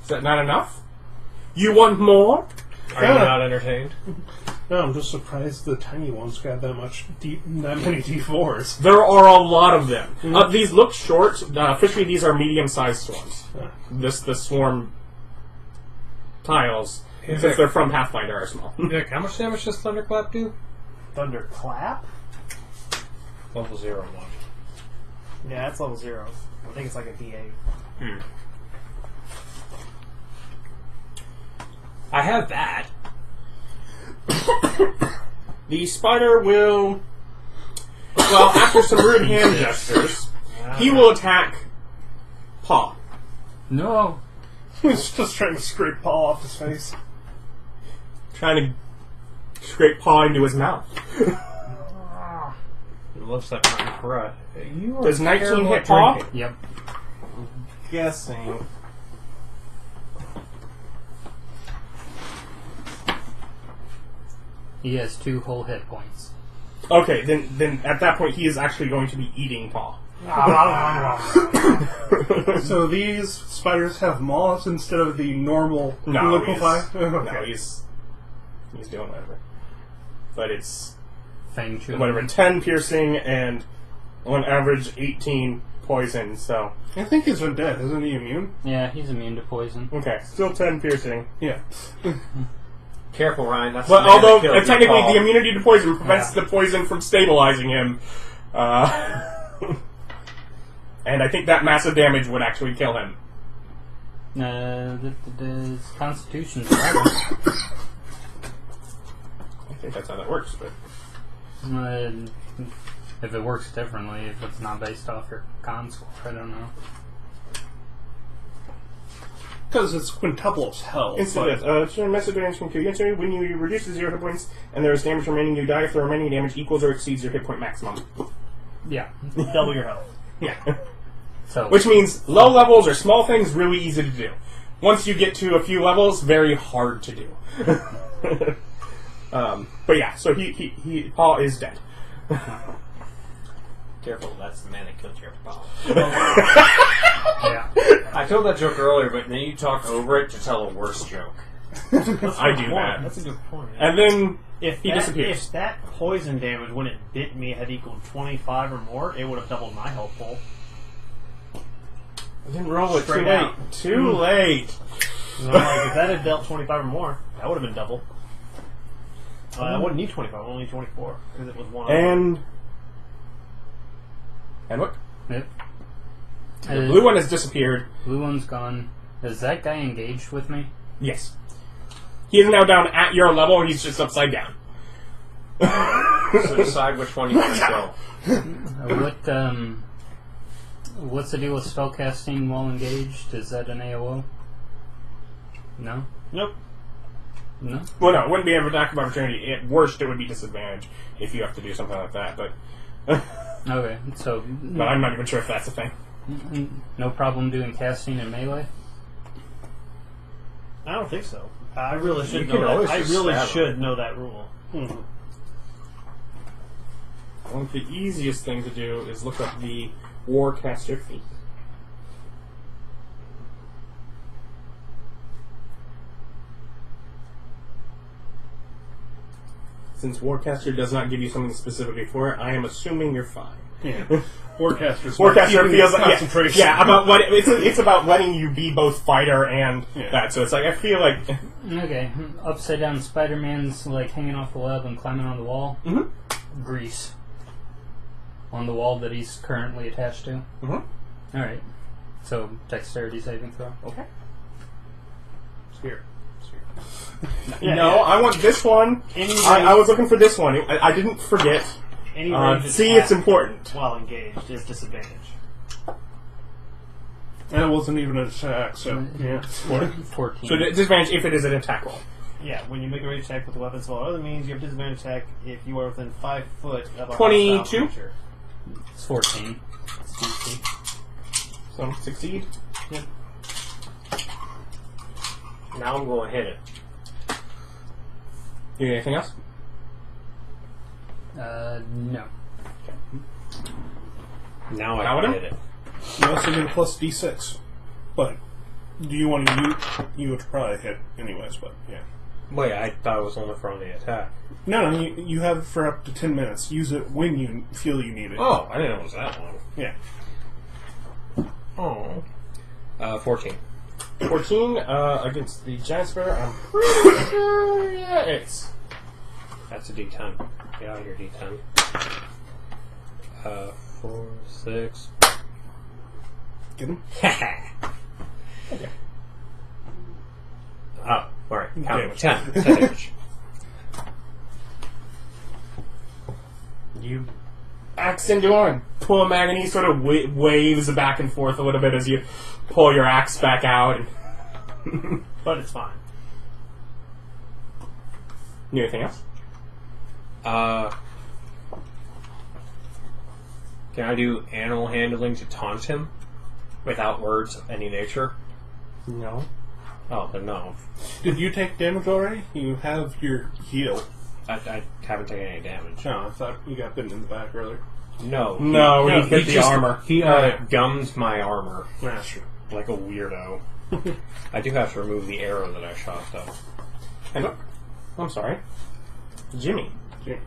Is that not enough? You want more? Are you not entertained? No, I'm just surprised the tiny ones got that many D4s. There are a lot of them. These look short. Officially, these are medium-sized swarms. The swarm tiles, since they're from Pathfinder, are small. Nick, how much damage does Thunderclap do? Thunderclap? Level 0 1. Yeah, that's level 0. I think it's like a D8. I have that. The spider will... Well, after some rude hand gestures, he will attack Paw. No! He's just trying to scrape Paul off his face. Trying to scrape Paw into his mouth. It looks like Martin Carrot. Does 19 hit Paw? Yep. Guessing. He has 2 whole hit points. Okay, then at that point he is actually going to be eating Paw. So these spiders have maws instead of the normal liquefy? No, he's doing whatever. But it's Fang chewing. whatever, 10 piercing and on average 18 poison, so... I think he's undead. Isn't he immune? Yeah, he's immune to poison. Okay, still 10 piercing. Yeah. Careful, Ryan. That's But the man although that killed technically Paul. the immunity to poison prevents the poison from stabilizing him. And I think that massive damage would actually kill him. His Constitution's 11. I think that's how that works, but... If it works differently, if it's not based off your con score, I don't know. Because it's quintuple as hell. Incident. Massive damage from Q. When you reduce to 0 hit points and there is damage remaining, you die if the remaining damage equals or exceeds your hit point maximum. Yeah. Double your health. Yeah. So, Which means low levels or small things really easy to do. Once you get to a few levels, very hard to do. But yeah, so Paul is dead. Careful, that's the man that killed your Paul. yeah. I told that joke earlier, but then you talked over it to tell a worse joke. I do that. That's a good point. And then If he disappears. If that poison damage when it bit me had equaled 25 or more, it would have doubled my health pool. I didn't roll it. Too Straight late. out. Too late. So I'm like, if that had dealt 25 or more, that would have been double. I wouldn't need 25, I only need 24 because it was one. And what? Yep. The blue one has disappeared. Blue one's gone. Is that guy engaged with me? Yes. He is now down at your level. He's just upside down. So decide which one you want to kill. What's the deal with spellcasting while engaged? Is that an AOO? No? Nope. No? Well, no, it wouldn't be an attack of opportunity. At worst, it would be disadvantage if you have to do something like that. But Okay, so... but I'm not even sure if that's a thing. No problem doing casting in melee? I don't think so. I really should You know can that. always I just really stab should know that rule. I think the easiest thing to do is look up the Warcaster feat. Since Warcaster does not give you something specifically for it, I am assuming you're fine. Yeah. Warcaster feels like concentration. yeah, about what it's about letting you be both fighter and that. So it's like I feel like Okay, upside down Spider-Man's like hanging off the web and climbing on the wall. Mhm. Grease. On the wall that he's currently attached to. Mhm. Alright. So, dexterity saving throw. Okay. Spirit. No, I want this one. I was looking for this one. I didn't forget. Any range See, attack it's important. while engaged is disadvantage. And it wasn't even an attack, so yeah. 14. So disadvantage if it is an attack roll. Yeah, when you make a range attack with a weapon, so other means you have disadvantage attack if you are within 5 foot of a 22? hostile creature. It's 14. It's DC. So succeed. Yep. Now I'm going to hit it. You need anything else? No. Now I Paladin? can hit it. You also get a plus D6. But do you want to use... You would probably hit anyways, but yeah. Wait, I thought it was only from the attack. No, you have it for up to 10 minutes. Use it when you feel you need it. Oh, I didn't know it was that long. Yeah. Oh. 14. 14 against the Jasper. I'm pretty sure it's. That's a D10. Get out of here, D10. 4, 6. Get him? Okay. Oh, alright. Count Damage. 10. 10 damage. You axe into him, pull him back, and he sort of waves back and forth a little bit as you pull your axe back out. And But it's fine. Need anything else? Can I do animal handling to taunt him without words of any nature? No. Oh, then no. Did you take damage already? You have your heal. I haven't taken any damage. No, I thought you got bitten in the back earlier. No. No, he hit the armor. He gummed my armor That's true. like a weirdo. I do have to remove the arrow that I shot, though. And I'm sorry. Jimmy. Yeah.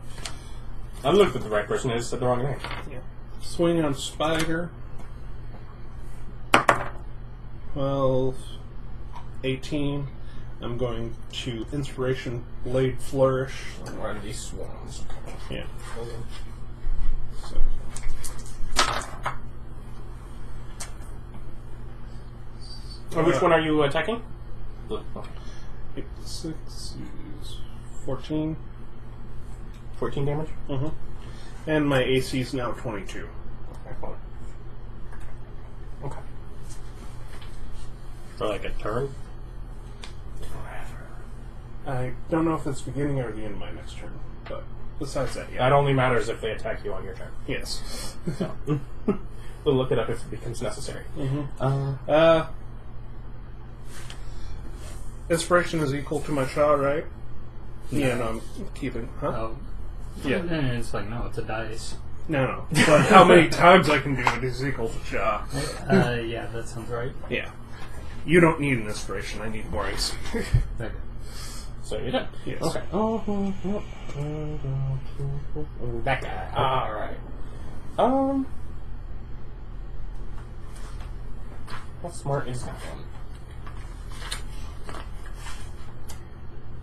I looked at the right person, I just said the wrong name. Yeah. Swing on Spider. 12, 18. I'm going to Inspiration Blade Flourish. Where are these swans? Yeah. So. Which one are you attacking? Look. 8, 6 is 14. 14 damage? Mm-hmm. And my AC is now 22. Okay, fine. Okay. For like a turn? I don't know if it's beginning or the end of my next turn, but besides that, yeah. That only matters if they attack you on your turn. Yes. So. We'll look it up if it becomes necessary. Mm-hmm. Inspiration is equal to my shot, right? Yeah, no, I'm keeping. Huh? Oh. Yeah. And it's like, no, it's a dice. No. But how many times I can do it is equal to shot. Yeah, that sounds right. Yeah. You don't need an inspiration. I need more AC. Okay. So you're done. Yes. Okay. That guy. Alright. How smart is that one?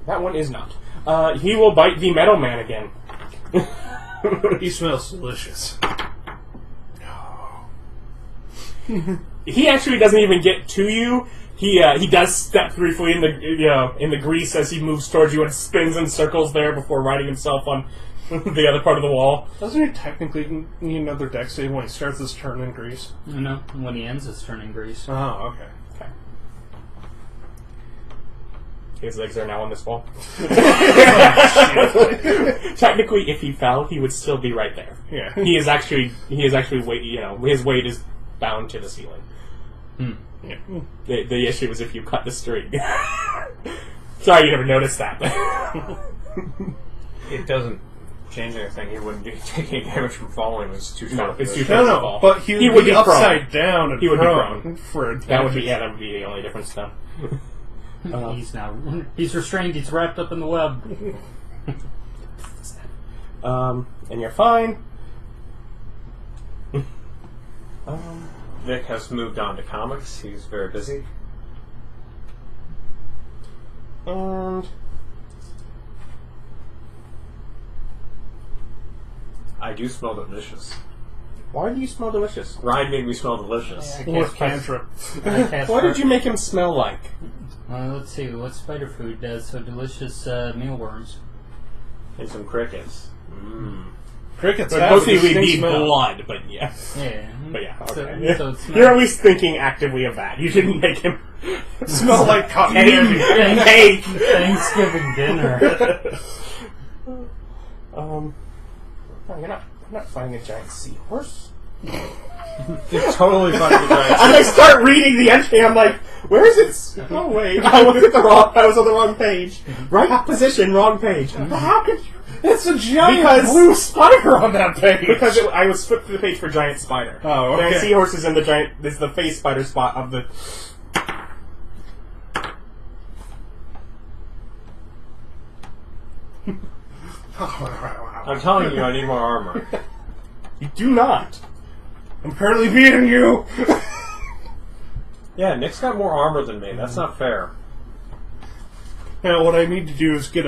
That one is not. He will bite the metal man again. He smells delicious. He actually doesn't even get to you. He does step briefly in the grease as he moves towards you and spins in circles there before riding himself on the other part of the wall. Doesn't he technically need another dex save when he starts his turn in grease? No, when he ends his turn in grease. Oh, okay. Okay. His legs are now on this wall. Technically, if he fell, he would still be right there. Yeah. He is actually weight. His weight is bound to the ceiling. Yeah. The issue is if you cut the string. Sorry, you never noticed that. It doesn't change anything. He wouldn't be taking damage from falling. It's too short. It's too No, short to no, fall. but he would be upside down and He would be prone prone. for That would be the only difference then. He's restrained. He's wrapped up in the web. And you're fine. Vic has moved on to comics. He's very busy. And I do smell delicious. Why do you smell delicious? Ryan made me smell delicious. Or cantrip. What did you make him smell like? Let's see, what spider food does so delicious mealworms? And some crickets. Crickets But have mostly a we distinct need smell. blood, but yeah. Yeah. But yeah, So, okay. so it smells You're at least thinking actively of that. You didn't make him Smell like cotton candy. cake. Thanksgiving dinner. No, you're not finding a giant seahorse. You're totally fucking right. As I start reading the entry, I'm like, where is it? Oh wait, I was on the wrong page. Right position, wrong page. How could you? It's a giant blue spider on that page. Because I was flipped to the page for giant spider. Oh, okay. Giant seahorse is in the giant. Is the face spider spot of the. I'm telling you, I need more armor. You do not. I'm currently beating you. Yeah, Nick's got more armor than me. That's not fair. Now, what I need to do is get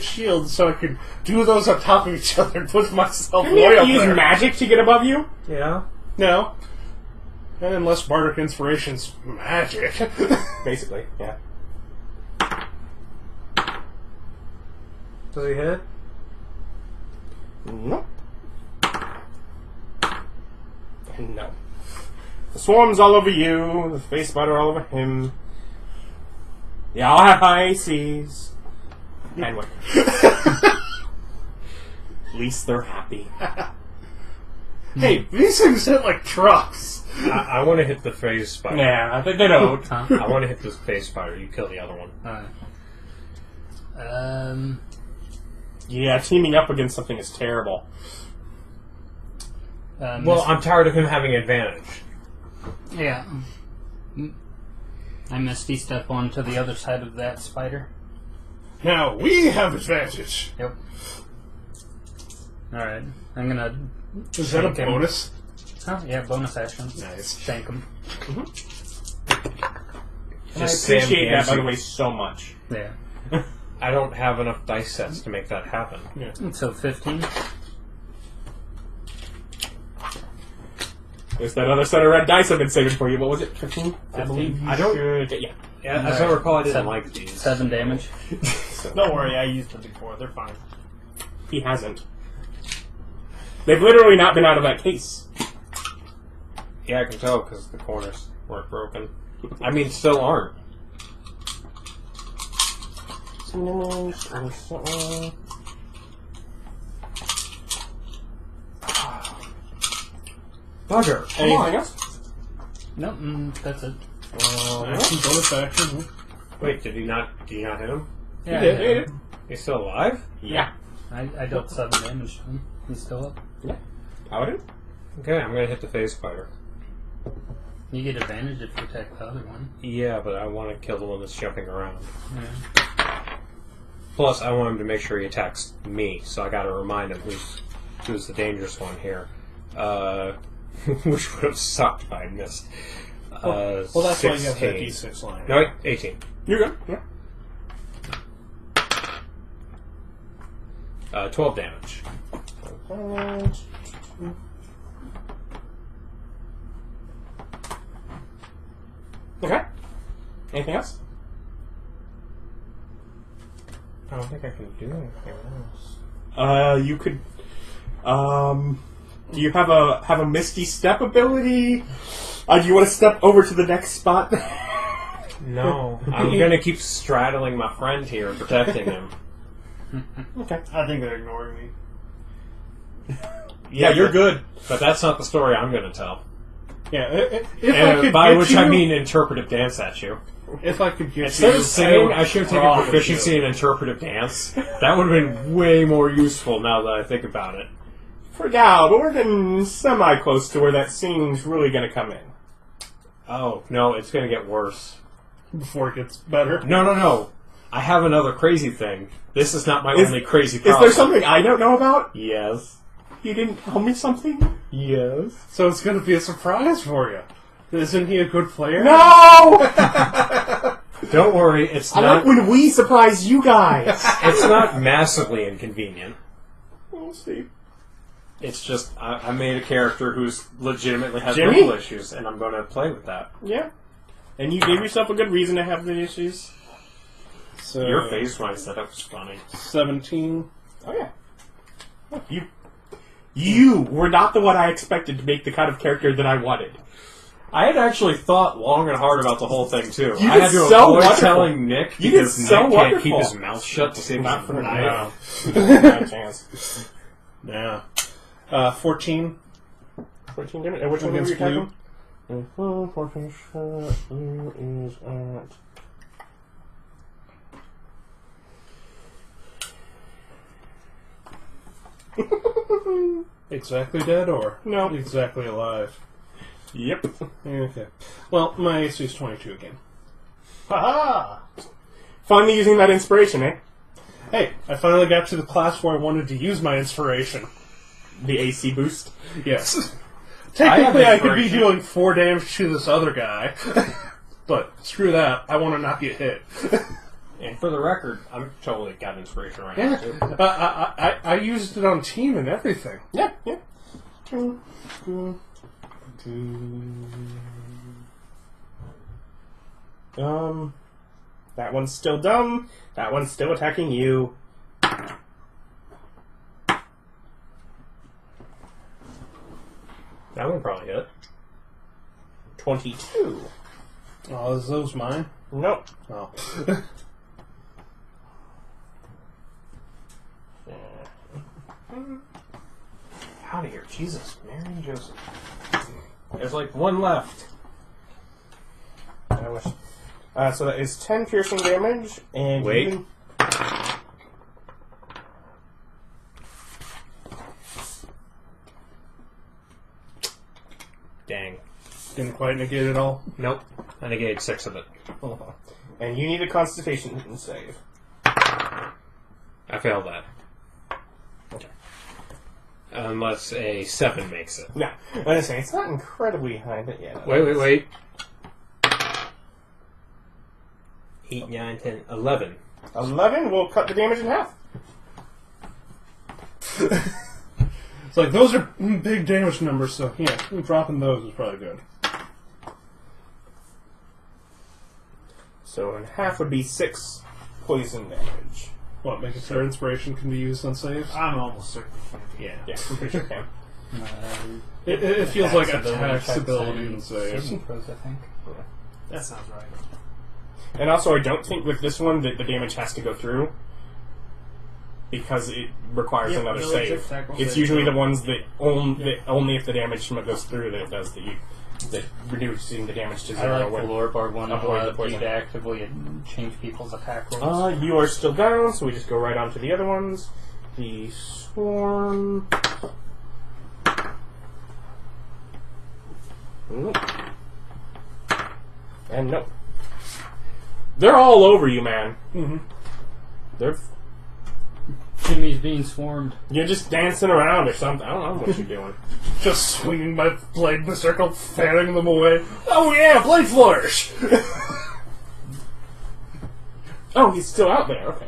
shields so I can do those on top of each other and put myself Can you way have up to use there. magic to get above you? Yeah. No. Unless Bardic Inspiration's magic. Basically, yeah. Does he hit? Nope. And no. The swarm's all over you, the face spider all over him. They all have high ACs. Henwick. At least they're happy. Hey, these things hit like trucks. I want to hit the phase spider. Nah, I think they don't. Huh? I want to hit this phase spider. You kill the other one. Yeah, teaming up against something is terrible. Well, I'm tired of him having advantage. Yeah. I Misty step onto the other side of that spider. Now we have advantage. Yep. Alright. I'm gonna... Is that a shank him. bonus? Oh, yeah, bonus action. Nice. Shank him. And I Just appreciate that, by the Sam way, so much. Yeah. I don't have enough dice sets to make that happen. So 15. There's that other set of red dice I've been saving for you. What was it? 15? I believe you I don't- should... Yeah. Yeah, as I recall, I didn't Seven. like these. 7 damage. Don't worry, I used them before. They're fine. He hasn't. They've literally not been out of that case. Yeah, I can tell because the corners weren't broken. I mean, still aren't. Bugger. Come on, I guess. Nope, that's it. Action, bonus action. Wait, did he not hit him? Yeah, He did. He's still alive? Yeah. I dealt 7 damage to him. He's still up. Paladin? Okay, I'm gonna hit the phase spider. You get advantage if you attack the other one. Yeah, but I want to kill the one that's jumping around. Yeah. Plus, I want him to make sure he attacks me, so I gotta remind him who's the dangerous one here. Which would have sucked if I missed. Well, that's why you have that 16. D6 line. No, wait, 18. You're good. Yeah. 12 damage. Okay. Anything else? I don't think I can do anything else. You could. Do you have a Misty Step ability? Do you want to step over to the next spot? No. I'm gonna keep straddling my friend here, protecting him. Okay. I think they're ignoring me. Yeah, you're good. But that's not the story I'm gonna tell. Yeah, if I could By get which you, I mean interpretive dance at you. if I could get Instead you, of saying I should have taken probably proficiency do. in interpretive dance, that would have been way more useful now that I think about it. For now, but we're getting semi-close to where that scene's really going to come in. Oh, no, it's gonna get worse. before it gets better. No. I have another crazy thing. This is not my Is- only crazy Is problem. there something I don't know about? Yes. You didn't tell me something? Yes. So it's going to be a surprise for you. Isn't he a good player? No! Don't worry, it's I not. like when we surprise you guys. It's not massively inconvenient. We'll see. It's just I made a character who's legitimately has Jimmy? mental issues, and I'm going to play with that. Yeah. And you gave yourself a good reason to have the issues. So Your face when I said that was funny. 17. Oh, yeah. You were not the one I expected to make the kind of character that I wanted. I had actually thought long and hard about the whole thing too. You I had did to so avoid wonderful. telling Nick You did because so Nick wonderful. can't keep his mouth shut to save Not his for knife. Not a chance. Yeah. 14. 14 damage. And which one were you Against attacking? 14 shot. Blue is at... Exactly dead or? No. Exactly alive. Yep. Okay. Well, my AC is 22 again. Ha Finally using that inspiration, eh? Hey, I finally got to the class where I wanted to use my inspiration. The AC boost. Yes. Technically, I could be inspiration. doing 4 damage to this other guy. But screw that. I want to not get hit. And for the record, I'm totally got inspiration right Yeah. now too. I used it on team and everything. Yeah, yeah. That one's still dumb. That one's still attacking you. That one probably hit. 22. Oh, is those mine? Nope. Oh. Out of here, Jesus, Mary and Joseph. There's like one left. I wish. So that is 10 piercing damage, and Wait. you Dang. Didn't quite negate it all. Nope. I negated 6 of it. and you need a Constitution save. I failed that. Okay. Unless a 7 makes it. No, I was gonna say it's not incredibly high, but yeah. Wait. 8, 9, 10, 11. 11 will cut the damage in half. It's like, those are big damage numbers, so yeah, dropping those is probably good. So in half would be 6 poison damage. What, making sure inspiration can be used on saves? I'm almost certain. Yeah. Yeah, I'm pretty sure it can. It feels like Attacks attacks, ability ability, and checks, saves. saving throws, I think. That sounds right. And also, I don't think with this one that the damage has to go through because it requires Yeah, another no, save. it's attack roll It's save. usually the ones that only if the damage goes through that it does that reducing the damage to I 0. like the when- lore bar one. avoid the You poison. to actively change people's attack rolls. You are still down, so we just go right on to the other ones. The Swarm. Nope. And nope. They're all over you, man. Mm-hmm. They're Jimmy's being swarmed. You're just dancing around or something. I don't know what you're doing. Just swinging my blade in a circle, fanning them away. Oh yeah, blade flourish! Oh, he's still out there. Okay.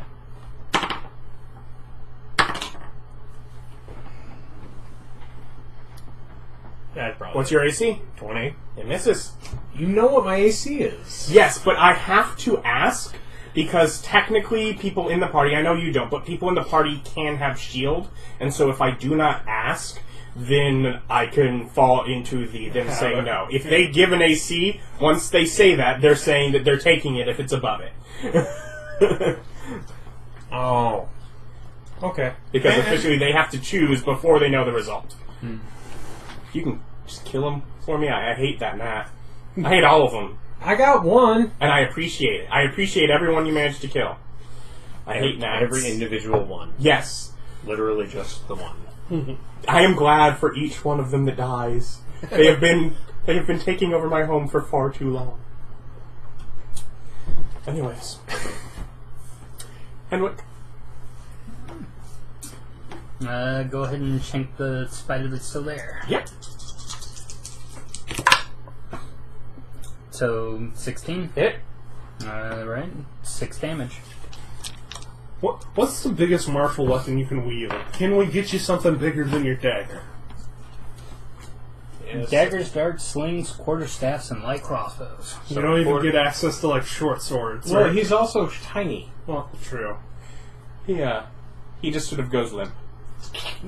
That probably. What's your AC? 20? It misses. You know what my AC is. Yes, but I have to ask because technically people in the party, I know you don't, but people in the party can have shield, and so if I do not ask, then I can fall into them saying no. If they give an AC, once they say that, they're saying that they're taking it if it's above it. Oh. Okay. Because officially they have to choose before they know the result. You can just kill them for me. I hate that math. I hate all of them. I got one. And I appreciate it. I appreciate everyone you managed to kill. I hate math. Every individual one. Yes. Literally just the one. I am glad for each one of them that dies. They have been taking over my home for far too long. Anyways. Henwick. Go ahead and shank the spider that's still there. Yep. So, 16. Hit. Alright, 6 damage. What's the biggest martial weapon you can wield? Can we get you something bigger than your dagger? Yes. Daggers, darts, slings, quarterstaffs, and light crossbows. You don't even get access to like short swords. Well, right? he's also tiny. Well, true. He just sort of goes limp.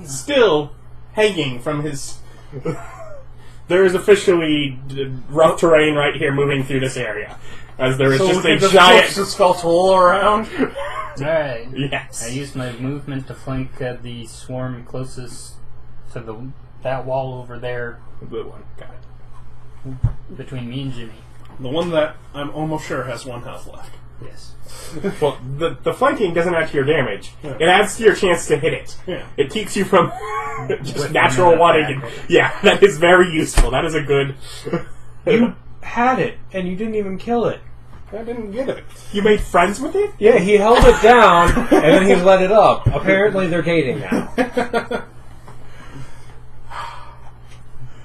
Still hanging from his... There is officially rough terrain right here moving through this area. As there is So just we a can just giant... push the skull around. Alright. Yes. I use my movement to flank the swarm closest to that wall over there The blue one. Got it. between me and Jimmy. The one that I'm almost sure has 1 health left. Yes. Well, the flanking doesn't add to your damage. Yeah. It adds to your chance to hit it. Yeah. It keeps you from just With natural one wanting. attack. Yeah, that is very useful. That is a good... You had it, and you didn't even kill it. I didn't get it. You made friends with it? Yeah, he held it down, and then he let it up. Apparently they're dating now.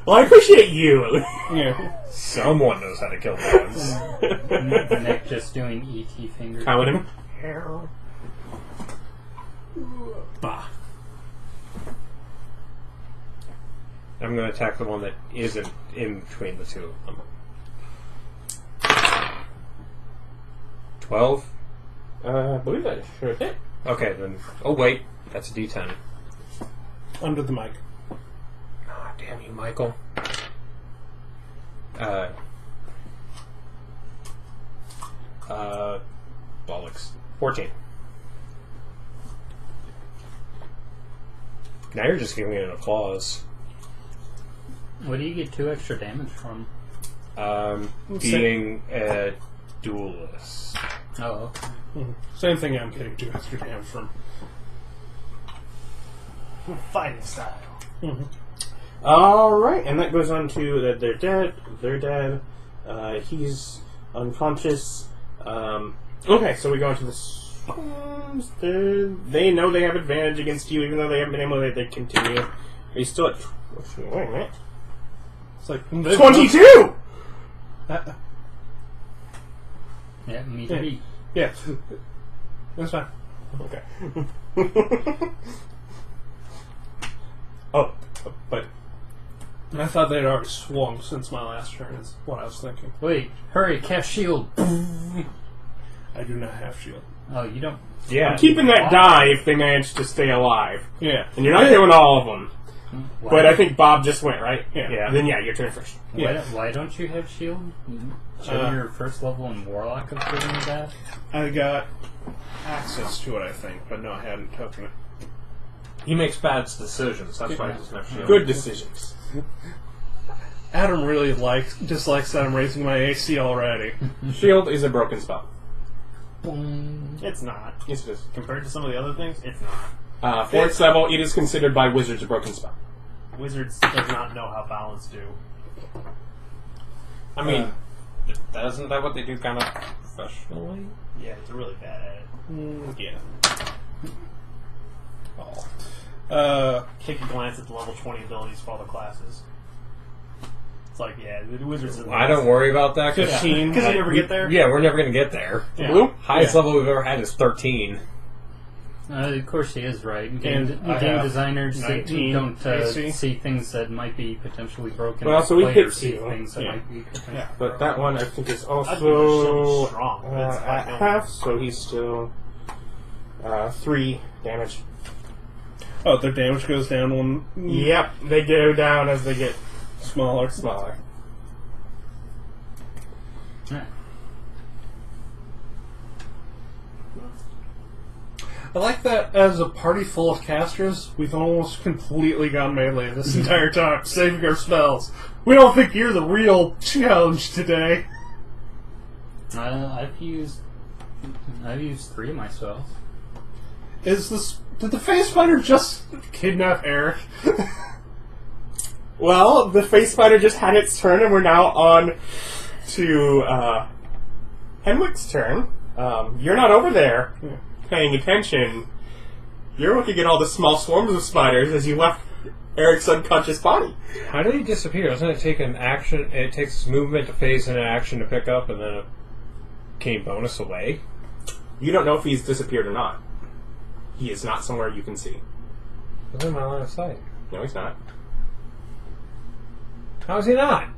Well, I appreciate you. Yeah. Someone knows how to kill dogs. Nick just doing ET fingers. Kalidan. Bah. I'm going to attack the one that isn't in between the two of them. 12? I believe that should hit. Okay, then... Oh, wait. That's a D10. Under the mic. Ah, damn you, Michael. Bollocks. 14. Now you're just giving it an applause. What do you get 2 extra damage from? Being a duelist. Oh, okay. Same thing I'm getting 2 extra damage from. Fighting style. Alright, and that goes on to that they're dead. They're dead. He's unconscious. Okay, so we go into the swarms. They know they have advantage against you, even though they haven't been able to. They continue. Are you still at... Wait a minute. It's like 22! Yeah, me to beat. Yeah. That's fine. Okay. Oh, but... I thought they'd already swung since my last turn, is what I was thinking. Wait, hurry, cast shield. I do not have shield. Oh, you don't. Yeah. I'm keeping that die if they manage to stay alive. Yeah. And you're not doing all of them. Why, But I think Bob just went, right? Yeah. Then yeah, your turn first. why don't you have shield? Shouldn't your first level in Warlock have given you that? I got access to it, I think, but no, I hadn't taken it. He makes bad decisions. That's why he doesn't have shield. Good decisions. Adam really dislikes that I'm raising my AC already. Shield is a broken spell. Boom. It's not. Yes, it is. Compared to some of the other things, it's not. For its level, it is considered by wizards a broken spell. Wizards does not know how balance do. I mean, isn't that what they do kind of professionally? Yeah, it's really bad at it. Yeah. Oh. Take a glance at the level 20 abilities for all the classes. It's like, yeah, the wizards. I don't worry about that. 15. Because you never get there. Yeah, we're never going to get there. Yeah. Blue? Highest level we've ever had is 13. Of course, he is right. Game I have designers 19 don't AC. see things that might be potentially broken. Well, so he Players hits see you. things that Yeah. might be potentially Yeah. But that one, I think, is I'd be also strong. But it's at like, half, so he's still 3 damage. Oh, their damage goes down one Yep, they go down as they get smaller. smaller. Yeah. I like that as a party full of casters, we've almost completely gone melee this entire time, saving our spells. We don't think you're the real challenge today. I've used 3 of my spells. Did the face fighter just kidnap Erich? Well, the face spider just had its turn, and we're now on to Henwick's turn. You're not over there paying attention. You're looking at all the small swarms of spiders as you left Erich's unconscious body. How did he disappear? Doesn't it take an action? It takes movement to phase and an action to pick up, and then a cane bonus away? You don't know if he's disappeared or not. He is not somewhere you can see. Within my line of sight. No, he's not. How is he not?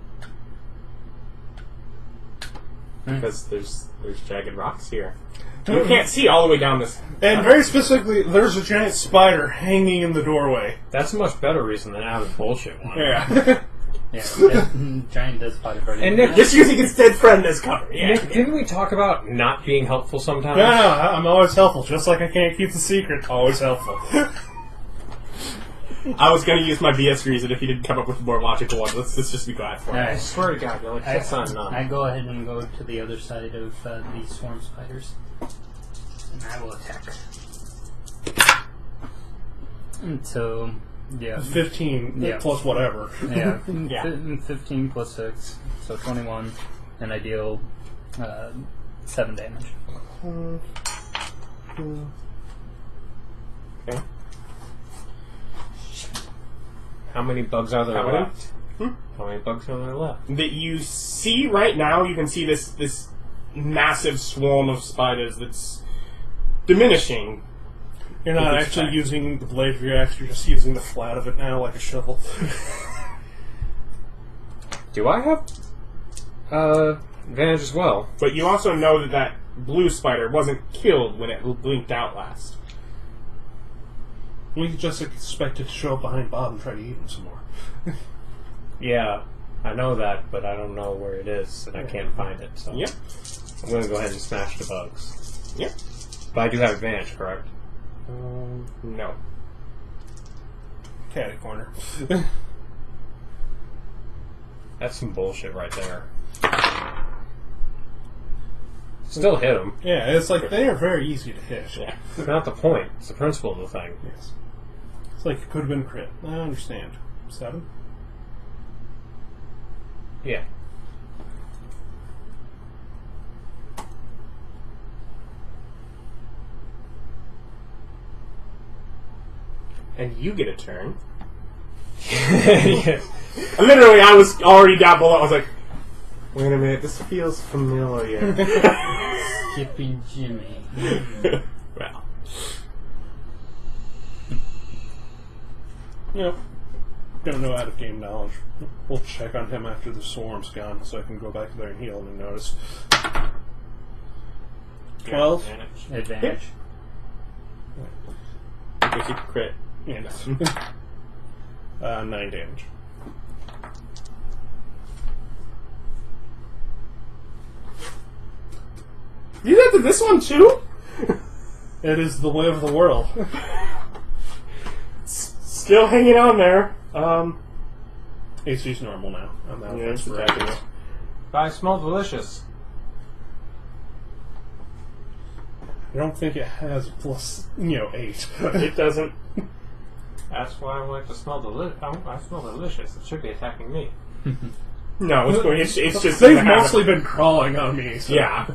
Because there's jagged rocks here. You can't see all the way down this. And very specifically, there's a giant spider hanging in the doorway. That's a much better reason than Adam's bullshit one. Yeah. Yeah, giant dead spider bird. And Nick, Just using his dead friend as cover. Yeah. Nick, didn't we talk about not being helpful sometimes? No, I'm always helpful. Just like I can't keep the secret, always helpful. I was going to use my BS reason if you didn't come up with a more logical one. Let's just be glad for it. I swear to God, you're like six on none. I go ahead and go to the other side of these swarm spiders. And I will attack. And so, yeah. 15 plus whatever. Yeah. Yeah. 15 plus 6. So 21. And I deal 7 damage. Okay. How many bugs are there How many? left? How many bugs are there left? That you see right now, you can see this massive swarm of spiders that's diminishing. You're not With each actually attack. using the blade of your axe, you're just using the flat of it now like a shovel. Do I have advantage as well? But you also know that blue spider wasn't killed when it blinked out last. We just expect it to show up behind Bob and try to eat him some more. Yeah, I know that, but I don't know where it is, and I can't find it. So Yep. I'm going to go ahead and smash the bugs. Yep. But I do have advantage, correct? No. Catty corner. That's some bullshit right there. Still hit him. Yeah, it's like they are very easy to hit. Yeah. It's not the point. It's the principle of the thing. Yes. It's like it could have been crit. I understand. 7? Yeah. And you get a turn. Yes. Literally, I was already down below. I was like, wait a minute, this feels familiar. Skippy Jimmy. Well. Yep. Don't know out of game knowledge. We'll check on him after the swarm's gone so I can go back there and heal him and notice. 12? Advantage. Because you crit. Yes. 9 damage. You did that to this one too? It is the way of the world. Still hanging on there. AC's normal now. I'm out Yeah, of it's for attacking actions. I smell delicious. I don't think it has a plus, 8. It doesn't. That's why I like to smell I smell delicious. It should be attacking me. No, it's going. It's just. They've gonna happen. mostly been crawling on me. So. Yeah.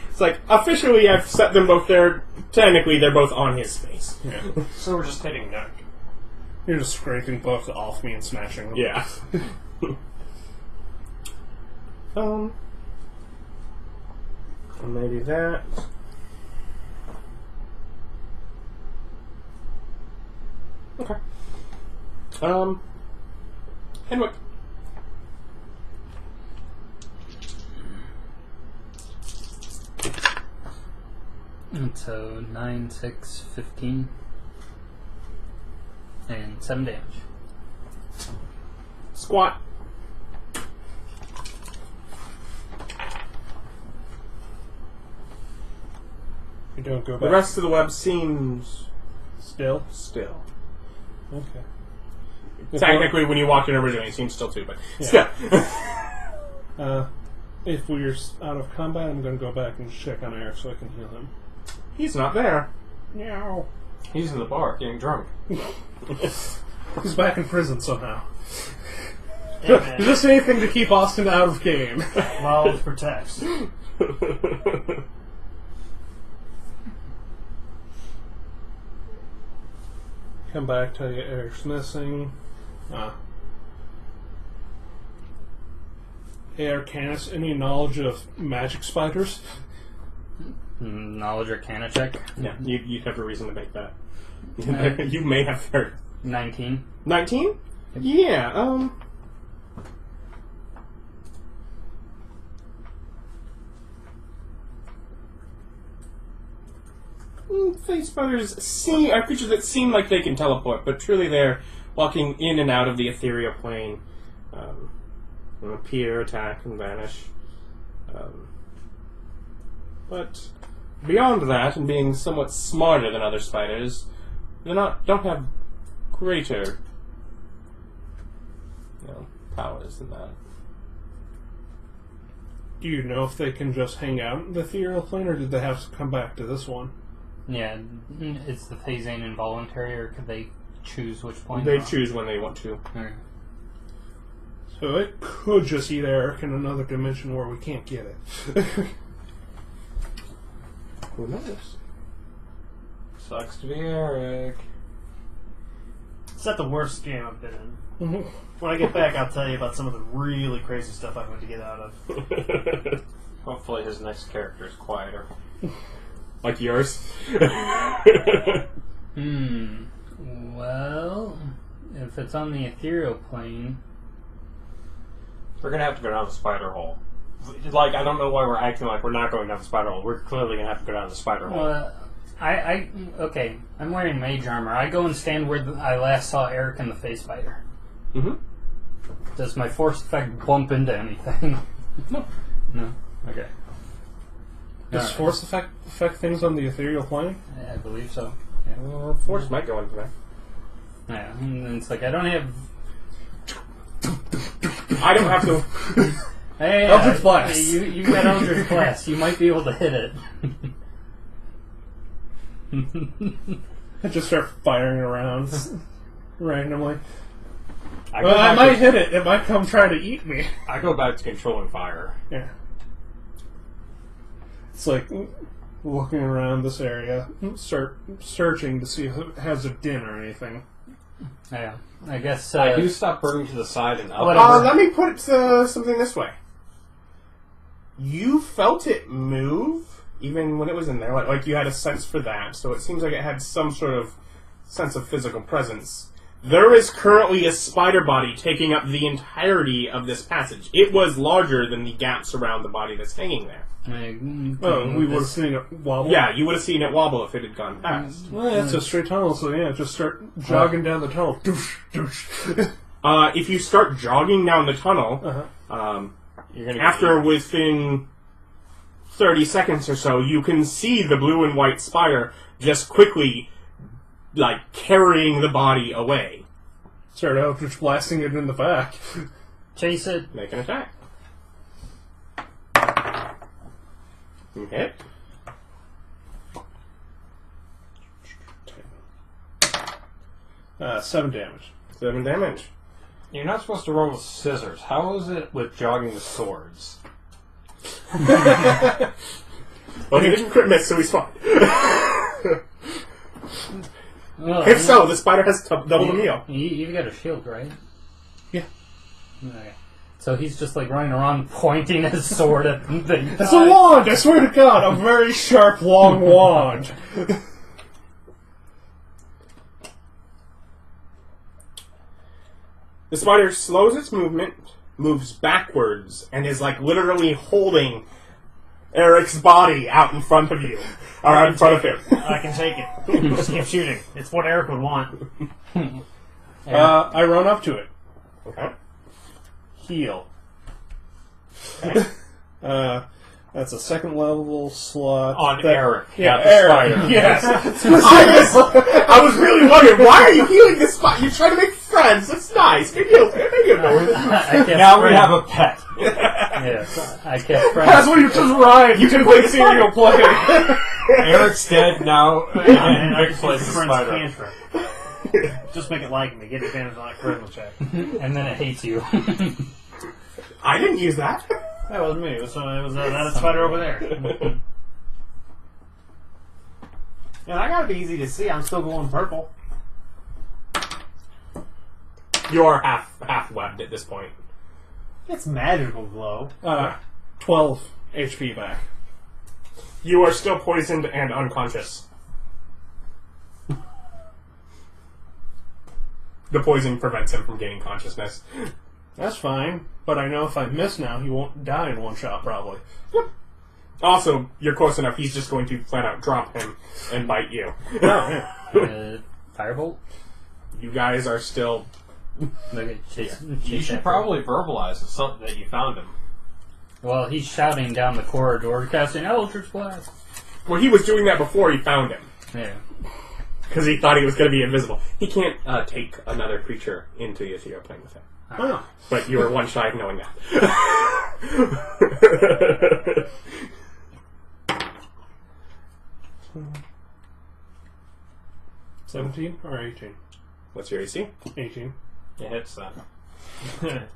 It's like officially, I've set them both there. Technically, they're both on his face. Yeah. So we're just hitting Nick. You're just scraping both off me and smashing them. Yeah. Maybe that. Okay. Henwick. And so 9, 6, 15. And 7 damage. Squat. You don't go back. The rest of the web seems Still? still. Okay. Technically, when you walked in originally, it seems still too, but Yeah. still. If we're out of combat, I'm going to go back and check on Erich so I can heal him. He's not there. Meow. He's in the bar getting drunk. He's back in prison somehow. Just anything to keep Austin out of game. Knowledge protects. Come back, tell you Eric's missing. Hey, Arcanus, any knowledge of magic spiders? Knowledge Arcana check. Yeah, you'd have a reason to make that. You may have heard. 19. 19? Yeah, Face spiders are creatures that seem like they can teleport, but truly they're walking in and out of the ethereal plane. Appear, attack, and vanish. But beyond that, and being somewhat smarter than other spiders, don't have greater powers than that. Do you know if they can just hang out in the ethereal plane, or did they have to come back to this one? Yeah, is the phasing involuntary, or could they choose which plane? They choose when they want to. Okay. So it could just eat Erich in another dimension where we can't get it. Who knows? Sucks to be Erich. It's not the worst game I've been in. When I get back, I'll tell you about some of the really crazy stuff I went to get out of. Hopefully his next character is quieter. Like yours? Well, if it's on the ethereal plane... We're going to have to go down the spider hole. Like, I don't know why we're acting like we're not going down the spider hole. We're clearly going to have to go down the spider hole. Okay, I'm wearing mage armor. I go and stand where I last saw Erich and the face spider. Mm-hmm. Does my force effect bump into anything? No. No? Okay. Does force affect things on the ethereal plane? I believe so. Well, force might go into that. Yeah, and it's like, I don't have... I don't have to... Hey, Eldritch Blast. You've got Eldritch Blast. You might be able to hit it. I just start firing around randomly. I might hit it. It might come try to eat me. I go back to controlling fire. Yeah. It's like looking around this area, start searching to see if it has a din or anything. Yeah, I guess... I do stop burning to the side and up. Let me put something this way. You felt it move, even when it was in there. Like you had a sense for that, so it seems like it had some sort of sense of physical presence. There is currently a spider body taking up the entirety of this passage. It was larger than the gaps around the body that's hanging there. We would have seen it wobble. Yeah, you would have seen it wobble if it had gone past. Well, it's a straight tunnel, so yeah, just start jogging down the tunnel. Doosh, doosh. If you start jogging down the tunnel, You're gonna after within 30 seconds or so, you can see the blue and white spider just quickly, carrying the body away. Start Eldritch blasting it in the back. Chase it. Make an attack. Okay. 7 damage. 7 damage. You're not supposed to roll with scissors. How is it with jogging the swords? Well, he didn't crit miss, so he's fine. Well, If so, the spider has double the meal. You've got a shield, right? Yeah. Okay. So he's just running around pointing his sword at the thing. That's a wand! I swear to God, a very sharp, long wand. The spider slows its movement, moves backwards, and is literally holding Erich's body out in front of you. Or out in front of him. I can take it. Just keep shooting. It's what Erich would want. I run up to it. Okay. Heal. That's a second level slot. On Erich, Yeah, not the Erich. spider. Yes. I was really wondering, why are you healing this spider? You're trying to make friends. It's nice. Maybe you'll Now we have a pet. Yes, I can't That's what you just ride. You can play serial play. Erich's dead now, and Vic plays the spider. Cantrip. Just make it like me. Get advantage on that charisma check. And then it hates you. I didn't use that. That was me. It was that spider over there. Yeah, that gotta be easy to see. I'm still going purple. You're half webbed at this point. It's magical glow. 12 HP back. You are still poisoned and unconscious. the poison prevents him from gaining consciousness. That's fine, but I know if I miss now, he won't die in one shot, probably. Yep. Also, you're close enough, he's just going to flat out drop him and bite you. Oh, yeah. Firebolt? You guys are still... Look at chase, You should probably verbalize something that you found him. Well, he's shouting down the corridor, casting Eldritch Blast. Well, he was doing that before he found him. Yeah. Because he thought he was going to be invisible. He can't take another creature into you if you're playing with him. Oh. But you were one shy of knowing that. 17 or 18? What's your AC? 18. It hits that.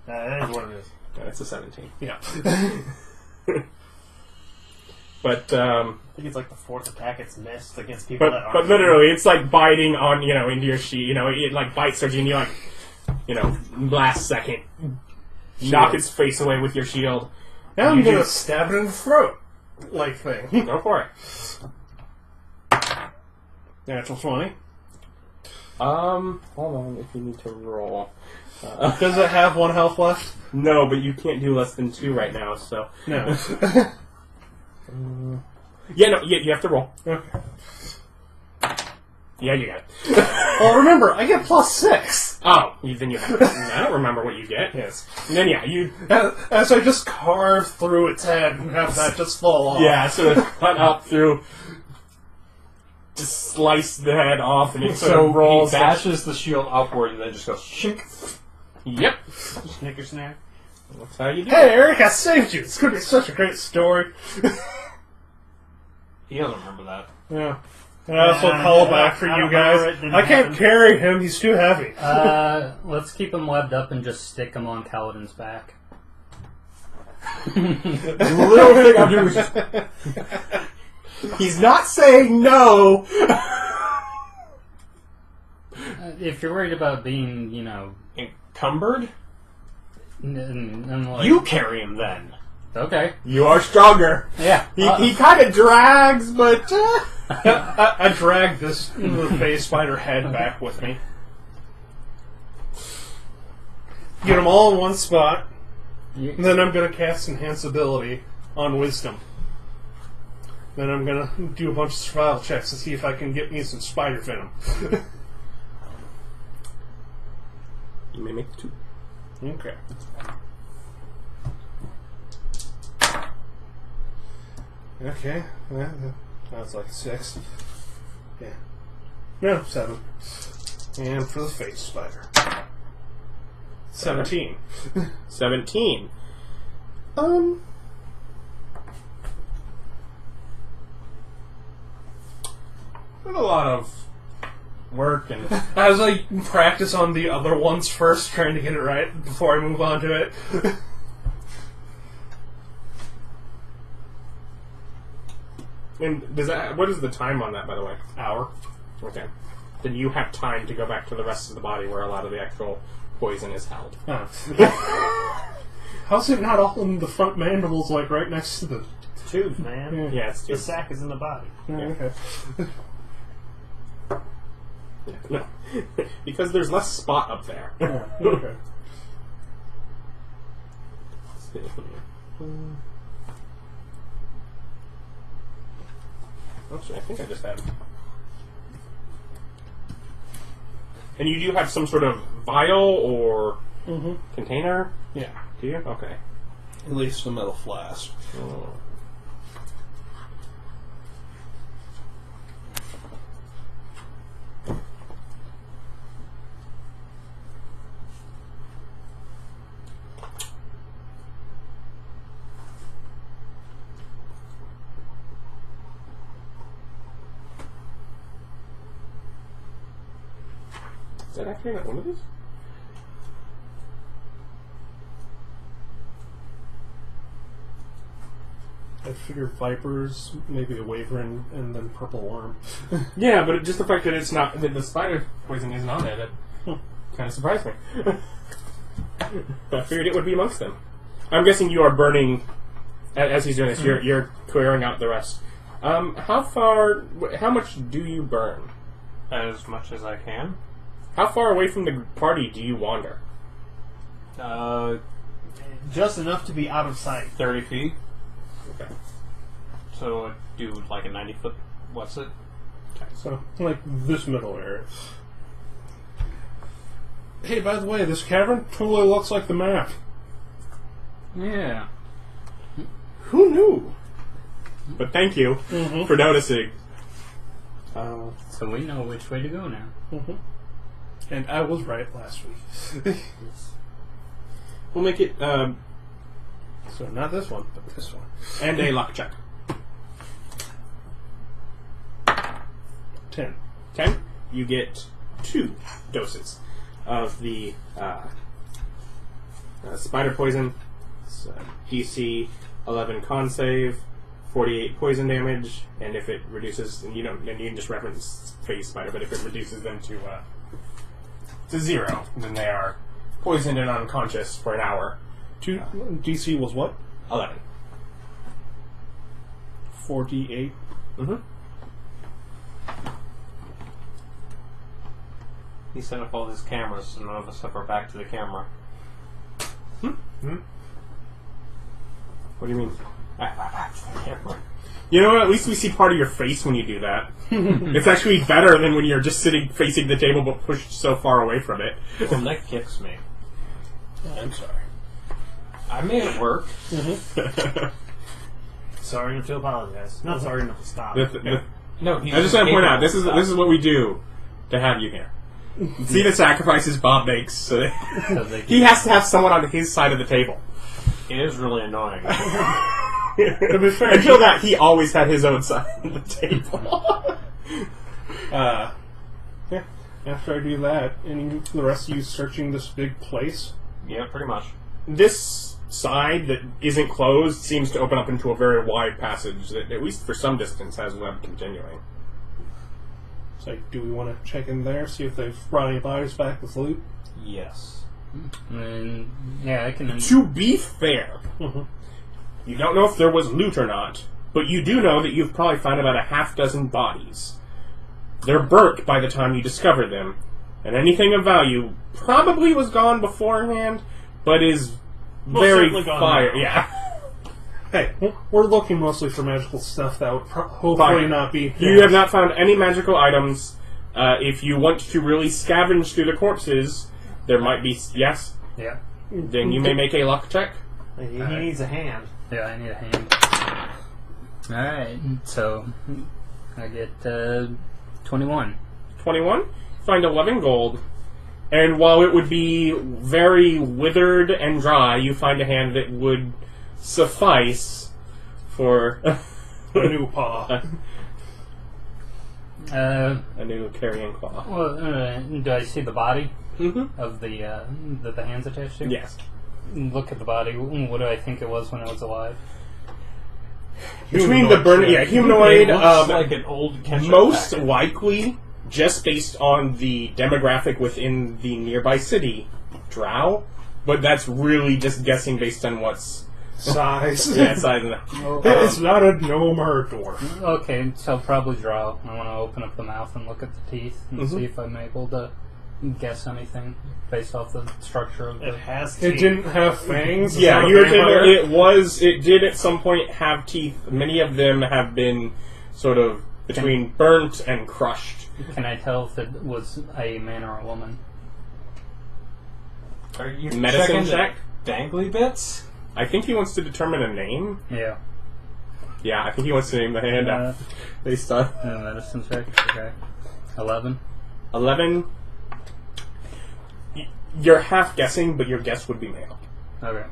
That is what it is. It's a 17. Yeah. But I think it's like the fourth attack it's missed against people that aren't. but literally, it's like biting on into your sheet. It like bites Sergi, and you last second knock its face away with your shield. Now I'm You going to just- stab it in the throat, like thing. Go for it. Natural 20. Hold on, if you need to roll. Does it have 1 health left? No, but you can't do less than 2 right now, so... No. You have to roll. Okay. Yeah, you got it. Well, remember, I get +6. Oh, then you have it. I don't remember what you get. Yes. And then, you... As I just carve through its head and have that just fall off. Yeah, sort of cut up through... Just slice the head off, and it sort So of rolls... he bashes the shield upward and then just goes shink. Yep. Snicker snack. That's how you do Hey, it. Eric, I saved you. It's going to be such a great story. He doesn't remember that. Yeah. And I also call back for I you don't guys. remember it, didn't I can't happen. carry him. He's too heavy. Let's keep him webbed up and just stick him on Kalidan's back. The little thing I'm doing is just... He's not saying no! If you're worried about being, Encumbered? like, You carry him then. okay. You are stronger. Yeah. He kind of drags, but... I drag this phase spider head back with me. Get them all in one spot. And then I'm going to cast Enhance Ability on Wisdom. Then I'm going to do a bunch of survival checks to see if I can get me some spider venom. You may make 2. Okay. Okay. That's like 6. Yeah. No, 7. And for the face spider. 17. 17. There's a lot of work and... I was like, practice on the other ones first, trying to get it right before I move on to it. And does that... What is the time on that, by the way? Hour. Okay. Then you have time to go back to the rest of the body where a lot of the actual poison is held. How's it not all in the front mandibles, like right next to the... Tubes, man. Yeah, it's The just... sack is in the body. Okay. No. Because there's less spot up there. Okay. Actually, I think I just had... And you do have some sort of vial or container? Yeah. Do you? Okay. At least the metal flask. Oh. Is that actually not one of these? I figured vipers, maybe a wyvern, and then purple worm. Yeah, but just the fact that it's not that the spider poison isn't on it, kind of surprised me. I figured it would be amongst them. I'm guessing you are burning as he's doing this. You're clearing out the rest. How much do you burn? As much as I can. How far away from the party do you wander? Just enough to be out of sight. 30 feet. Okay. So I'd do like a 90-foot. What's it? So, like, this middle area. Hey, by the way, this cavern totally looks like the map. Yeah. Who knew? But thank you for noticing. So we know which way to go now. And I was right last week. We'll make it, So, not this one, but this one. and a luck check. 10. 10. You get 2 doses of the spider poison. It's, DC 11 con save, 48 poison damage, and if it reduces, and you can just reference phase spider, but if it reduces them to 0, then they are poisoned and unconscious for an hour. DC was what? 11. 48. Mm-hmm. He set up all his cameras, so none of us have our back to the camera. What do you mean? Back to the camera. You know what? At least we see part of your face when you do that. It's actually better than when you're just sitting facing the table but pushed so far away from it. Well, Nick kicks me. I'm sorry. I made it work. Sorry enough to apologize. Not sorry enough to stop. No, he's I just want to point out, this is what we do to have you here. See the sacrifices Bob makes. So that he has to have someone on his side of the table. It is really annoying. To be fair, Until that, he always had his own side of the table. yeah. After I do that, and the rest of you searching this big place. Yeah, pretty much. This side that isn't closed seems to open up into a very wide passage that, at least for some distance, has web continuing. It's like, do we want to check in there, see if they've brought any bodies back with loot? Yes. And yeah, I can. To be fair, you don't know if there was loot or not, but you do know that you've probably found about a half dozen bodies. They're burnt by the time you discover them, and anything of value probably was gone beforehand, but is very certainly gone fire. now. Yeah. Hey, we're looking mostly for magical stuff that would hopefully Fine. not be... You have not found any magical items. If you want to really scavenge through the corpses, there might be... Yes? Yeah. Then you may make a luck check. He needs a hand. Yeah, I need a hand. Alright, so I get 21. 21. Find 11 gold. And while it would be very withered and dry, you find a hand that would suffice for A new paw. Uh, a new carrying claw. well, do I see the body Mm-hmm. of the that the hand's attached to? Yes. Look at the body. What do I think it was when it was alive? Between the burn, humanoid, It looks like an old ketchup most packet. likely, just based on the demographic within the nearby city, drow. But that's really just guessing based on what's Size. inside of the... It's not a gnome or a dwarf. Okay, so probably draw. I want to open up the mouth and look at the teeth and see if I'm able to guess anything based off the structure of It the. has It teeth. didn't have fangs. Yeah, it's you not were a saying vampire. it did at some point have teeth. Many of them have been sort of between burnt and crushed. Can I tell if it was a man or a woman? Are you Medicine checking check? the dangly bits? I think he wants to determine a name. Yeah. Yeah, I think he wants to name the hand based on Medicine check. Okay. 11. 11. You're half guessing, but your guess would be male. Okay.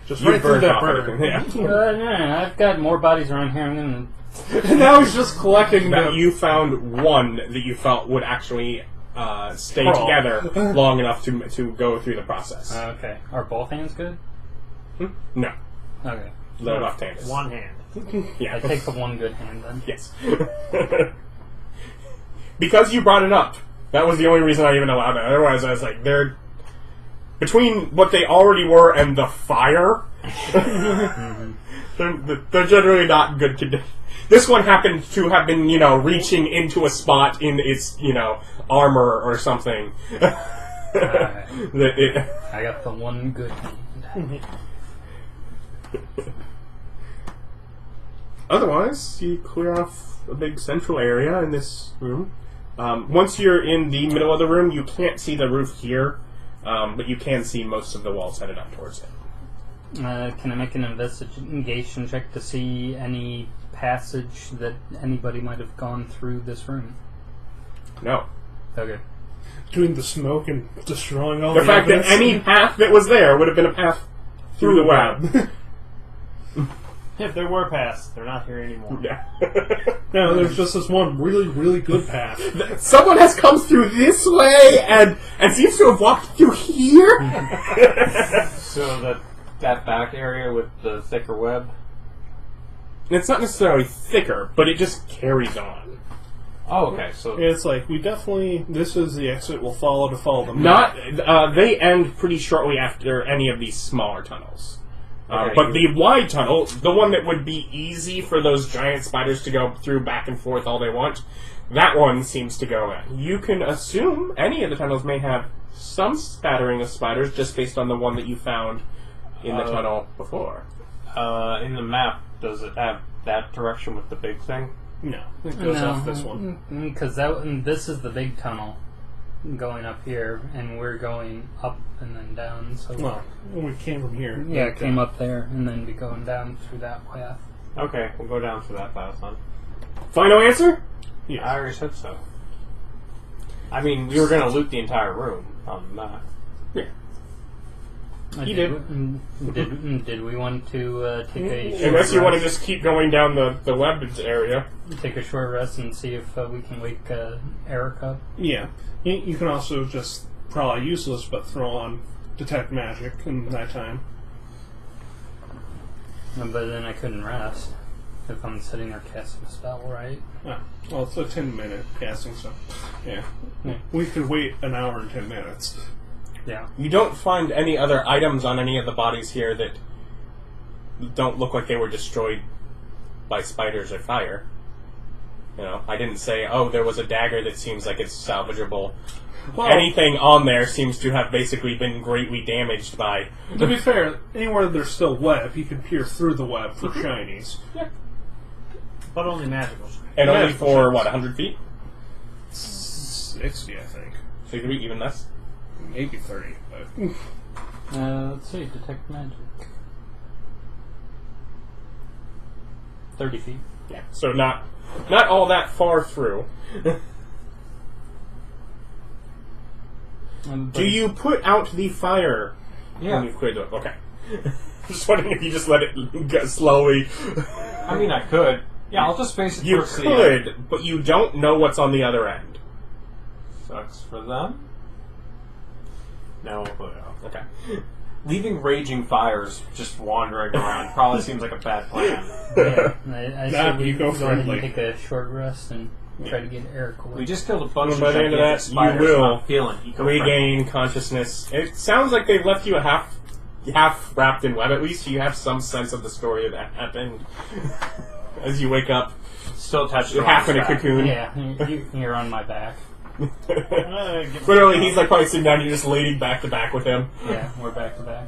Just You right through burned that off bird. everything. Yeah. No, I've got more bodies around here. I'm gonna. Now he's just collecting That them. you found one that you felt would actually stay Crawl. together long enough to go through the process. Okay. Are both hands good? No, Okay. they're left-handed. One hand. Yeah. I take the one good hand then. Yes. Because you brought it up. That was the only reason I even allowed it. Otherwise, I was like, they're... Between what they already were and the fire, they're generally not in good condition. This one happened to have been, reaching into a spot in its, armor or something. Alright. That it. I got the one good hand. Otherwise, you clear off a big central area in this room. Once you're in the middle of the room, you can't see the roof here, but you can see most of the walls headed up towards it. Can I make an investigation check to see any passage that anybody might have gone through this room? No. Okay. Between the smoke and destroying all The fact that evidence. any path that was there would have been a path through the web. If there were paths, they're not here anymore. Yeah. No, there's just this one really, really good path. Someone has come through this way and seems to have walked through here. So that back area with the thicker web. It's not necessarily thicker, but it just carries on. Oh, okay. So It's like, this is the exit we'll follow to follow them. They end pretty shortly after any of these smaller tunnels. Okay. But the wide tunnel, the one that would be easy for those giant spiders to go through back and forth all they want, that one seems to go in. You can assume any of the tunnels may have some spattering of spiders just based on the one that you found in the tunnel before. in the map, does it have that direction with the big thing? No, it goes off this one. Because this is the big tunnel going up here, and we're going up and then down. So Well, we came from here. yeah, it came up there, and then be going down through that path. Okay, we'll go down to that path then. Final answer? Yes. I already said so. I mean, we were going to loot the entire room on that. Yeah. You Did we want to take a short Unless you want to rest? just keep going down the weapons area. Take a short rest and see if we can wake Erich up? Yeah. You can also just, probably useless, but throw on Detect Magic in that time. But then I couldn't rest if I'm sitting there casting a spell, right? Ah, well, it's a 10-minute casting, so yeah. Yeah. We could wait an hour and 10 minutes. Yeah. You don't find any other items on any of the bodies here that don't look like they were destroyed by spiders or fire. You know, I didn't say, oh, there was a dagger that seems like it's salvageable. Well, Anything on there seems to have basically been greatly damaged by... to be fair, anywhere there's still web, you can peer through the web for shinies. But only magical. And only Magical for, shapes. what, 100 feet? 60, I think. So it could be even less? Maybe 30, but... Let's see. Detect magic. 30 feet. Yeah. So not all that far through. Do you put out the fire when you clear the... Okay. Just wondering if you just let it go slowly. I mean, I could. Yeah, I'll just face it You towards the could, but you don't know what's on the other end. Sucks for them. No, we'll put it out. Okay. Leaving raging fires just wandering around probably seems like a bad plan. Yeah, I Nah, said we you go go ahead and friendly. take a short rest and try to get Erich away. We just killed a bunch Well, of by the end of gigantic that, spiders. you will I'm not feeling eco-friendly. Regain consciousness. It sounds like they've left you a half wrapped in web at least, so you have some sense of the story that happened. As you wake up, Still attached to you're half in a back. cocoon. Yeah, you're on my back. Literally, he's like probably sitting down, you're just leaning back to back with him. Yeah, we're back to back.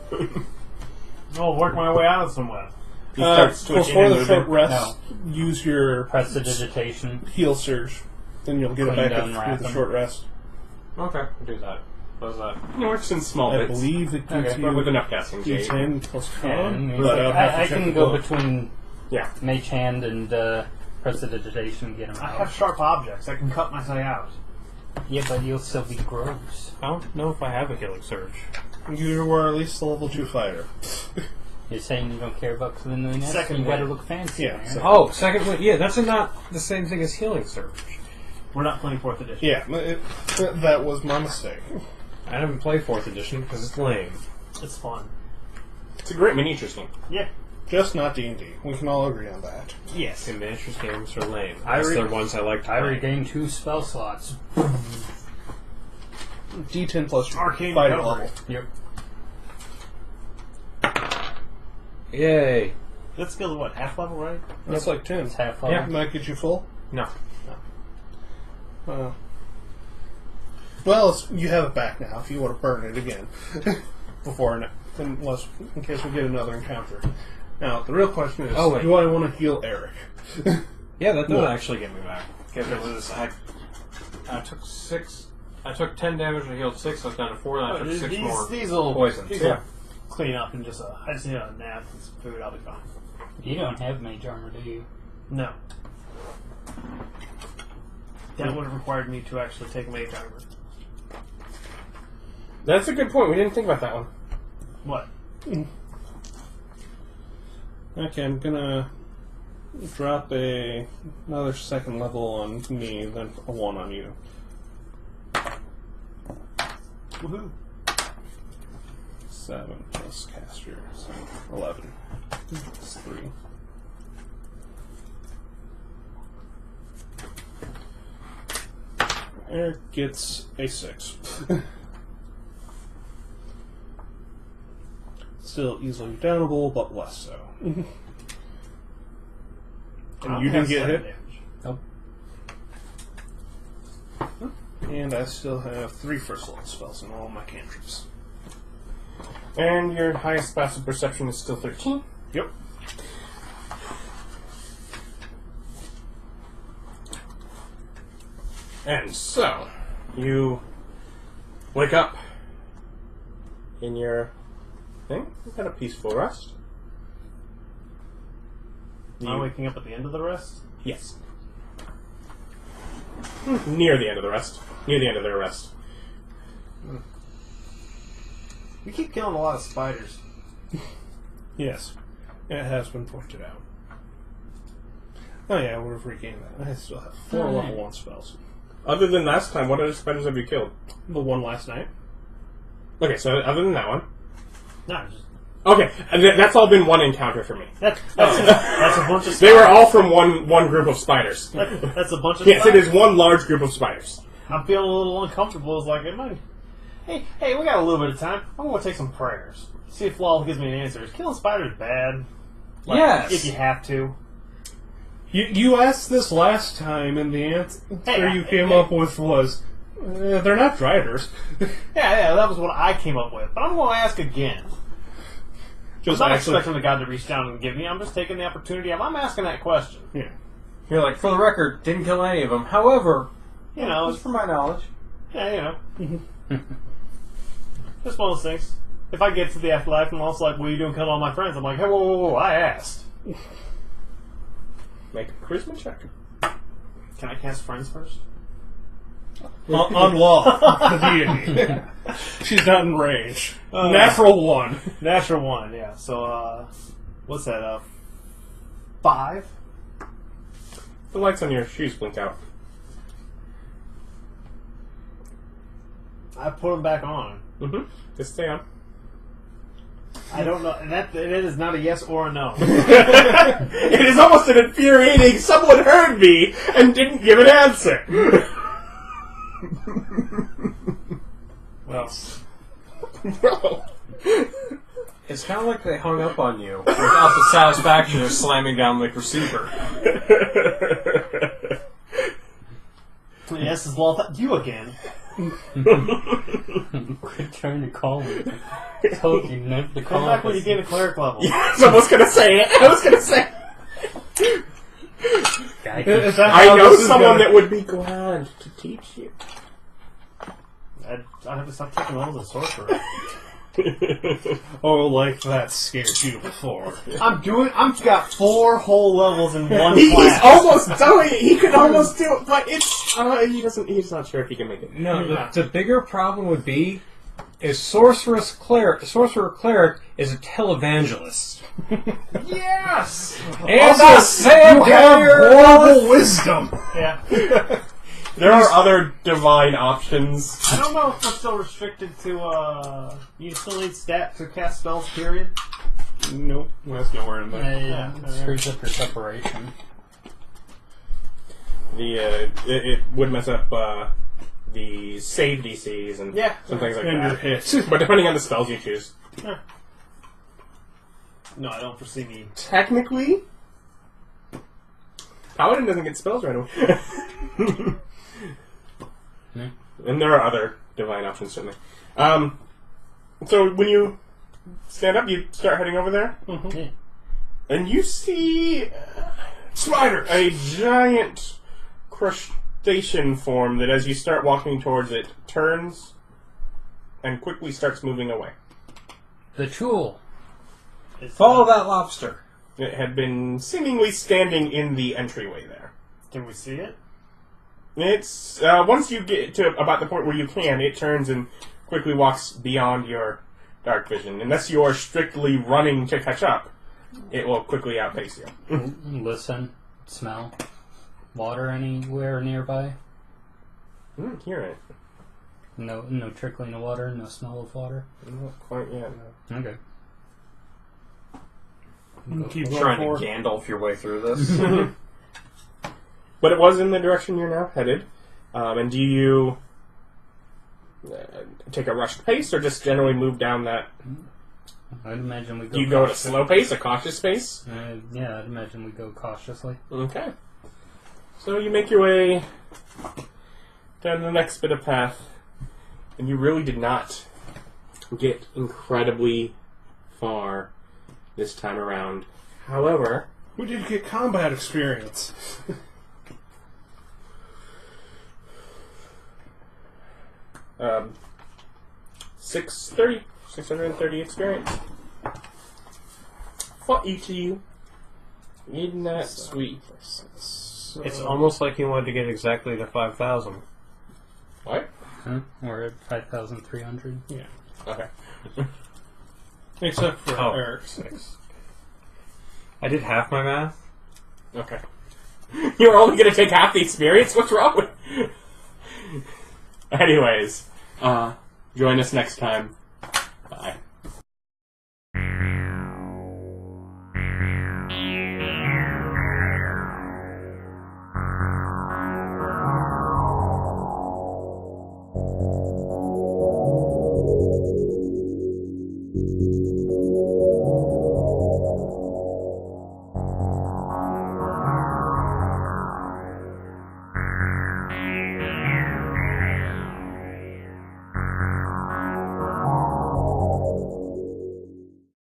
I'll work my way out of somewhere. He starts twitching before and the moving. short rest, use your Prestidigitation. heal surge. Then you'll get it Clean back down, up wrap through the them. short rest. Okay, we'll do that. What was that? It works in small I bits. believe it gives Okay, but with you enough casting, Jade. D10 plus con. And but I'll have to I check can the go book. between Yeah. Mage Hand and Prestidigitation and get him I out. have sharp objects. I can cut my way out. Yeah, but you'll still be gross. I don't know if I have a healing surge. You were at least a level 2 fighter. You're saying you don't care about cleanliness? Second You gotta wave. look fancy. Yeah, man. second. Oh, second one. Yeah, that's not the same thing as healing surge. We're not playing 4th edition. Yeah, that was my mistake. I haven't played 4th edition because it's lame. It's fun. It's a great miniatures game. Yeah. Just not D&D. We can all agree on that. Yes. And miniatures games are lame. I That's re- the ones I like to I play. regained 2 spell slots. D10 plus Arcane fighter recovery. level. Yep. Yay. That skill is what, half level, right? That's like 10. It's half level. Yeah. Might get you full? No. Well, you have it back now if you want to burn it again. Unless, in case we get another encounter. Now, the real question is, Oh, wait. do I want to heal Erich? Yeah, that doesn't actually get me back. Because it was I took 6. I took 10 damage and healed 6. I was down to 4. And I took 6 more These will poisons. Yeah. Clean up and just I just need a nap and some food. I'll be fine. You don't have mage armor, do you? No. That would have required me to actually take mage armor. That's a good point. We didn't think about that one. What? Okay, I'm gonna drop another second level on me, then a 1 on you. Woohoo! 7 plus caster, so 11. That's 3. Erich gets a 6. Still easily downable, but less so. And you didn't get hit? Nope. And I still have 3 first level spells in all my cantrips. And your highest passive perception is still 13. Yep. And so, you wake up in your thing. You've had a peaceful rest. Am I waking up at the end of the rest? Yes. Near the end of the rest. Near the end of their rest. We keep killing a lot of spiders. Yes. It has been pointed out. Oh yeah, I would have regained that. I still have 4 level 1 spells. Other than last time, what other spiders have you killed? The one last night. Okay, so other than that one. No, just, Okay, and that's all been one encounter for me. that's a bunch of spiders. They were all from one group of spiders. That's a bunch of Yes, it spiders. is one large group of spiders. I'm feeling a little uncomfortable. It's like, hey, we got a little bit of time. I'm going to take some prayers. See if Lal gives me an answer. Is killing spiders bad? Like, Yes. If you have to. You asked this last time, and the answer you came up with was, they're not driders. Yeah, that was what I came up with. But I'm going to ask again. Just I'm not actually, expecting the God to reach down and give me. I'm just taking the opportunity of I'm asking that question. yeah. You're like, for the record, didn't kill any of them. However, You know, just for my knowledge. yeah, you know. Just one of those things. If I get to the afterlife and also like, what are you doing killing all my friends? I'm like, hey, whoa, I asked. Make a charisma check. Can I cast friends first? On law. The deity. She's not in range. Natural 1. Natural 1, yeah. So, what's that, 5? The lights on your shoes blink out. I put them back on. Mm-hmm. Just stay on. I don't know. That it is not a yes or a no. It is almost an infuriating. Someone heard me and didn't give an answer. Well, Bro. It's kind of like they hung up on you without the satisfaction of slamming down the receiver. yes, is Lal you again? Quit trying to call me. I told you never to call Come back when you us. get a cleric level. I was gonna say it. I was gonna say it. Guy Is that I how know this is someone gonna- that would be glad to teach you. I have to stop taking levels of sorcerer. Oh, like that scared you before. I've got 4 whole levels in one He's class. almost doing it. He could almost do it, but it's he's not sure if he can make it. No, the bigger problem would be is sorcerer cleric is a televangelist. Yes! And Also, a Sam you have horrible wisdom. Yeah. There are other divine options. I don't know if we're still restricted to, you still need stat to cast spells, period. Nope, that's nowhere in there. Yeah, it screws up your separation. It would mess up the save DCs and some things like And your that. hits. But depending on the spells you choose. No, I don't foresee me. Technically, Paladin doesn't get spells right away. And there are other divine options, certainly. So when you stand up, you start heading over there, Yeah. and you see Spider! a giant crustacean form that, as you start walking towards it, turns and quickly starts moving away. The tool. Follow that lobster. It had been seemingly standing in the entryway there. Can we see it? It's once you get to about the point where you can, it turns and quickly walks beyond your dark vision. Unless you are strictly running to catch up, it will quickly outpace you. Listen. Smell. Water anywhere nearby? Hear it. No trickling of water, no smell of water. Not quite yet. No. Okay. Keep You're going trying to forward. Gandalf your way through this. But it was in the direction you're now headed. And do you take a rushed pace, or just generally move down that? I'd imagine we go. Do you go at a slow pace, a cautious pace? Yeah, I'd imagine we go cautiously. Okay. So you make your way down the next bit of path, and you really did not get incredibly far this time around. However, We did get combat experience. 630 experience for each of you. Isn't that sweet? It's almost like you wanted to get exactly to 5,000. What? Huh? We're at 5,300. Yeah. Okay. Except for Oh. Erich. 6. I did half my math. Okay. You're only going to take half the experience? What's wrong with... Anyways, join us next time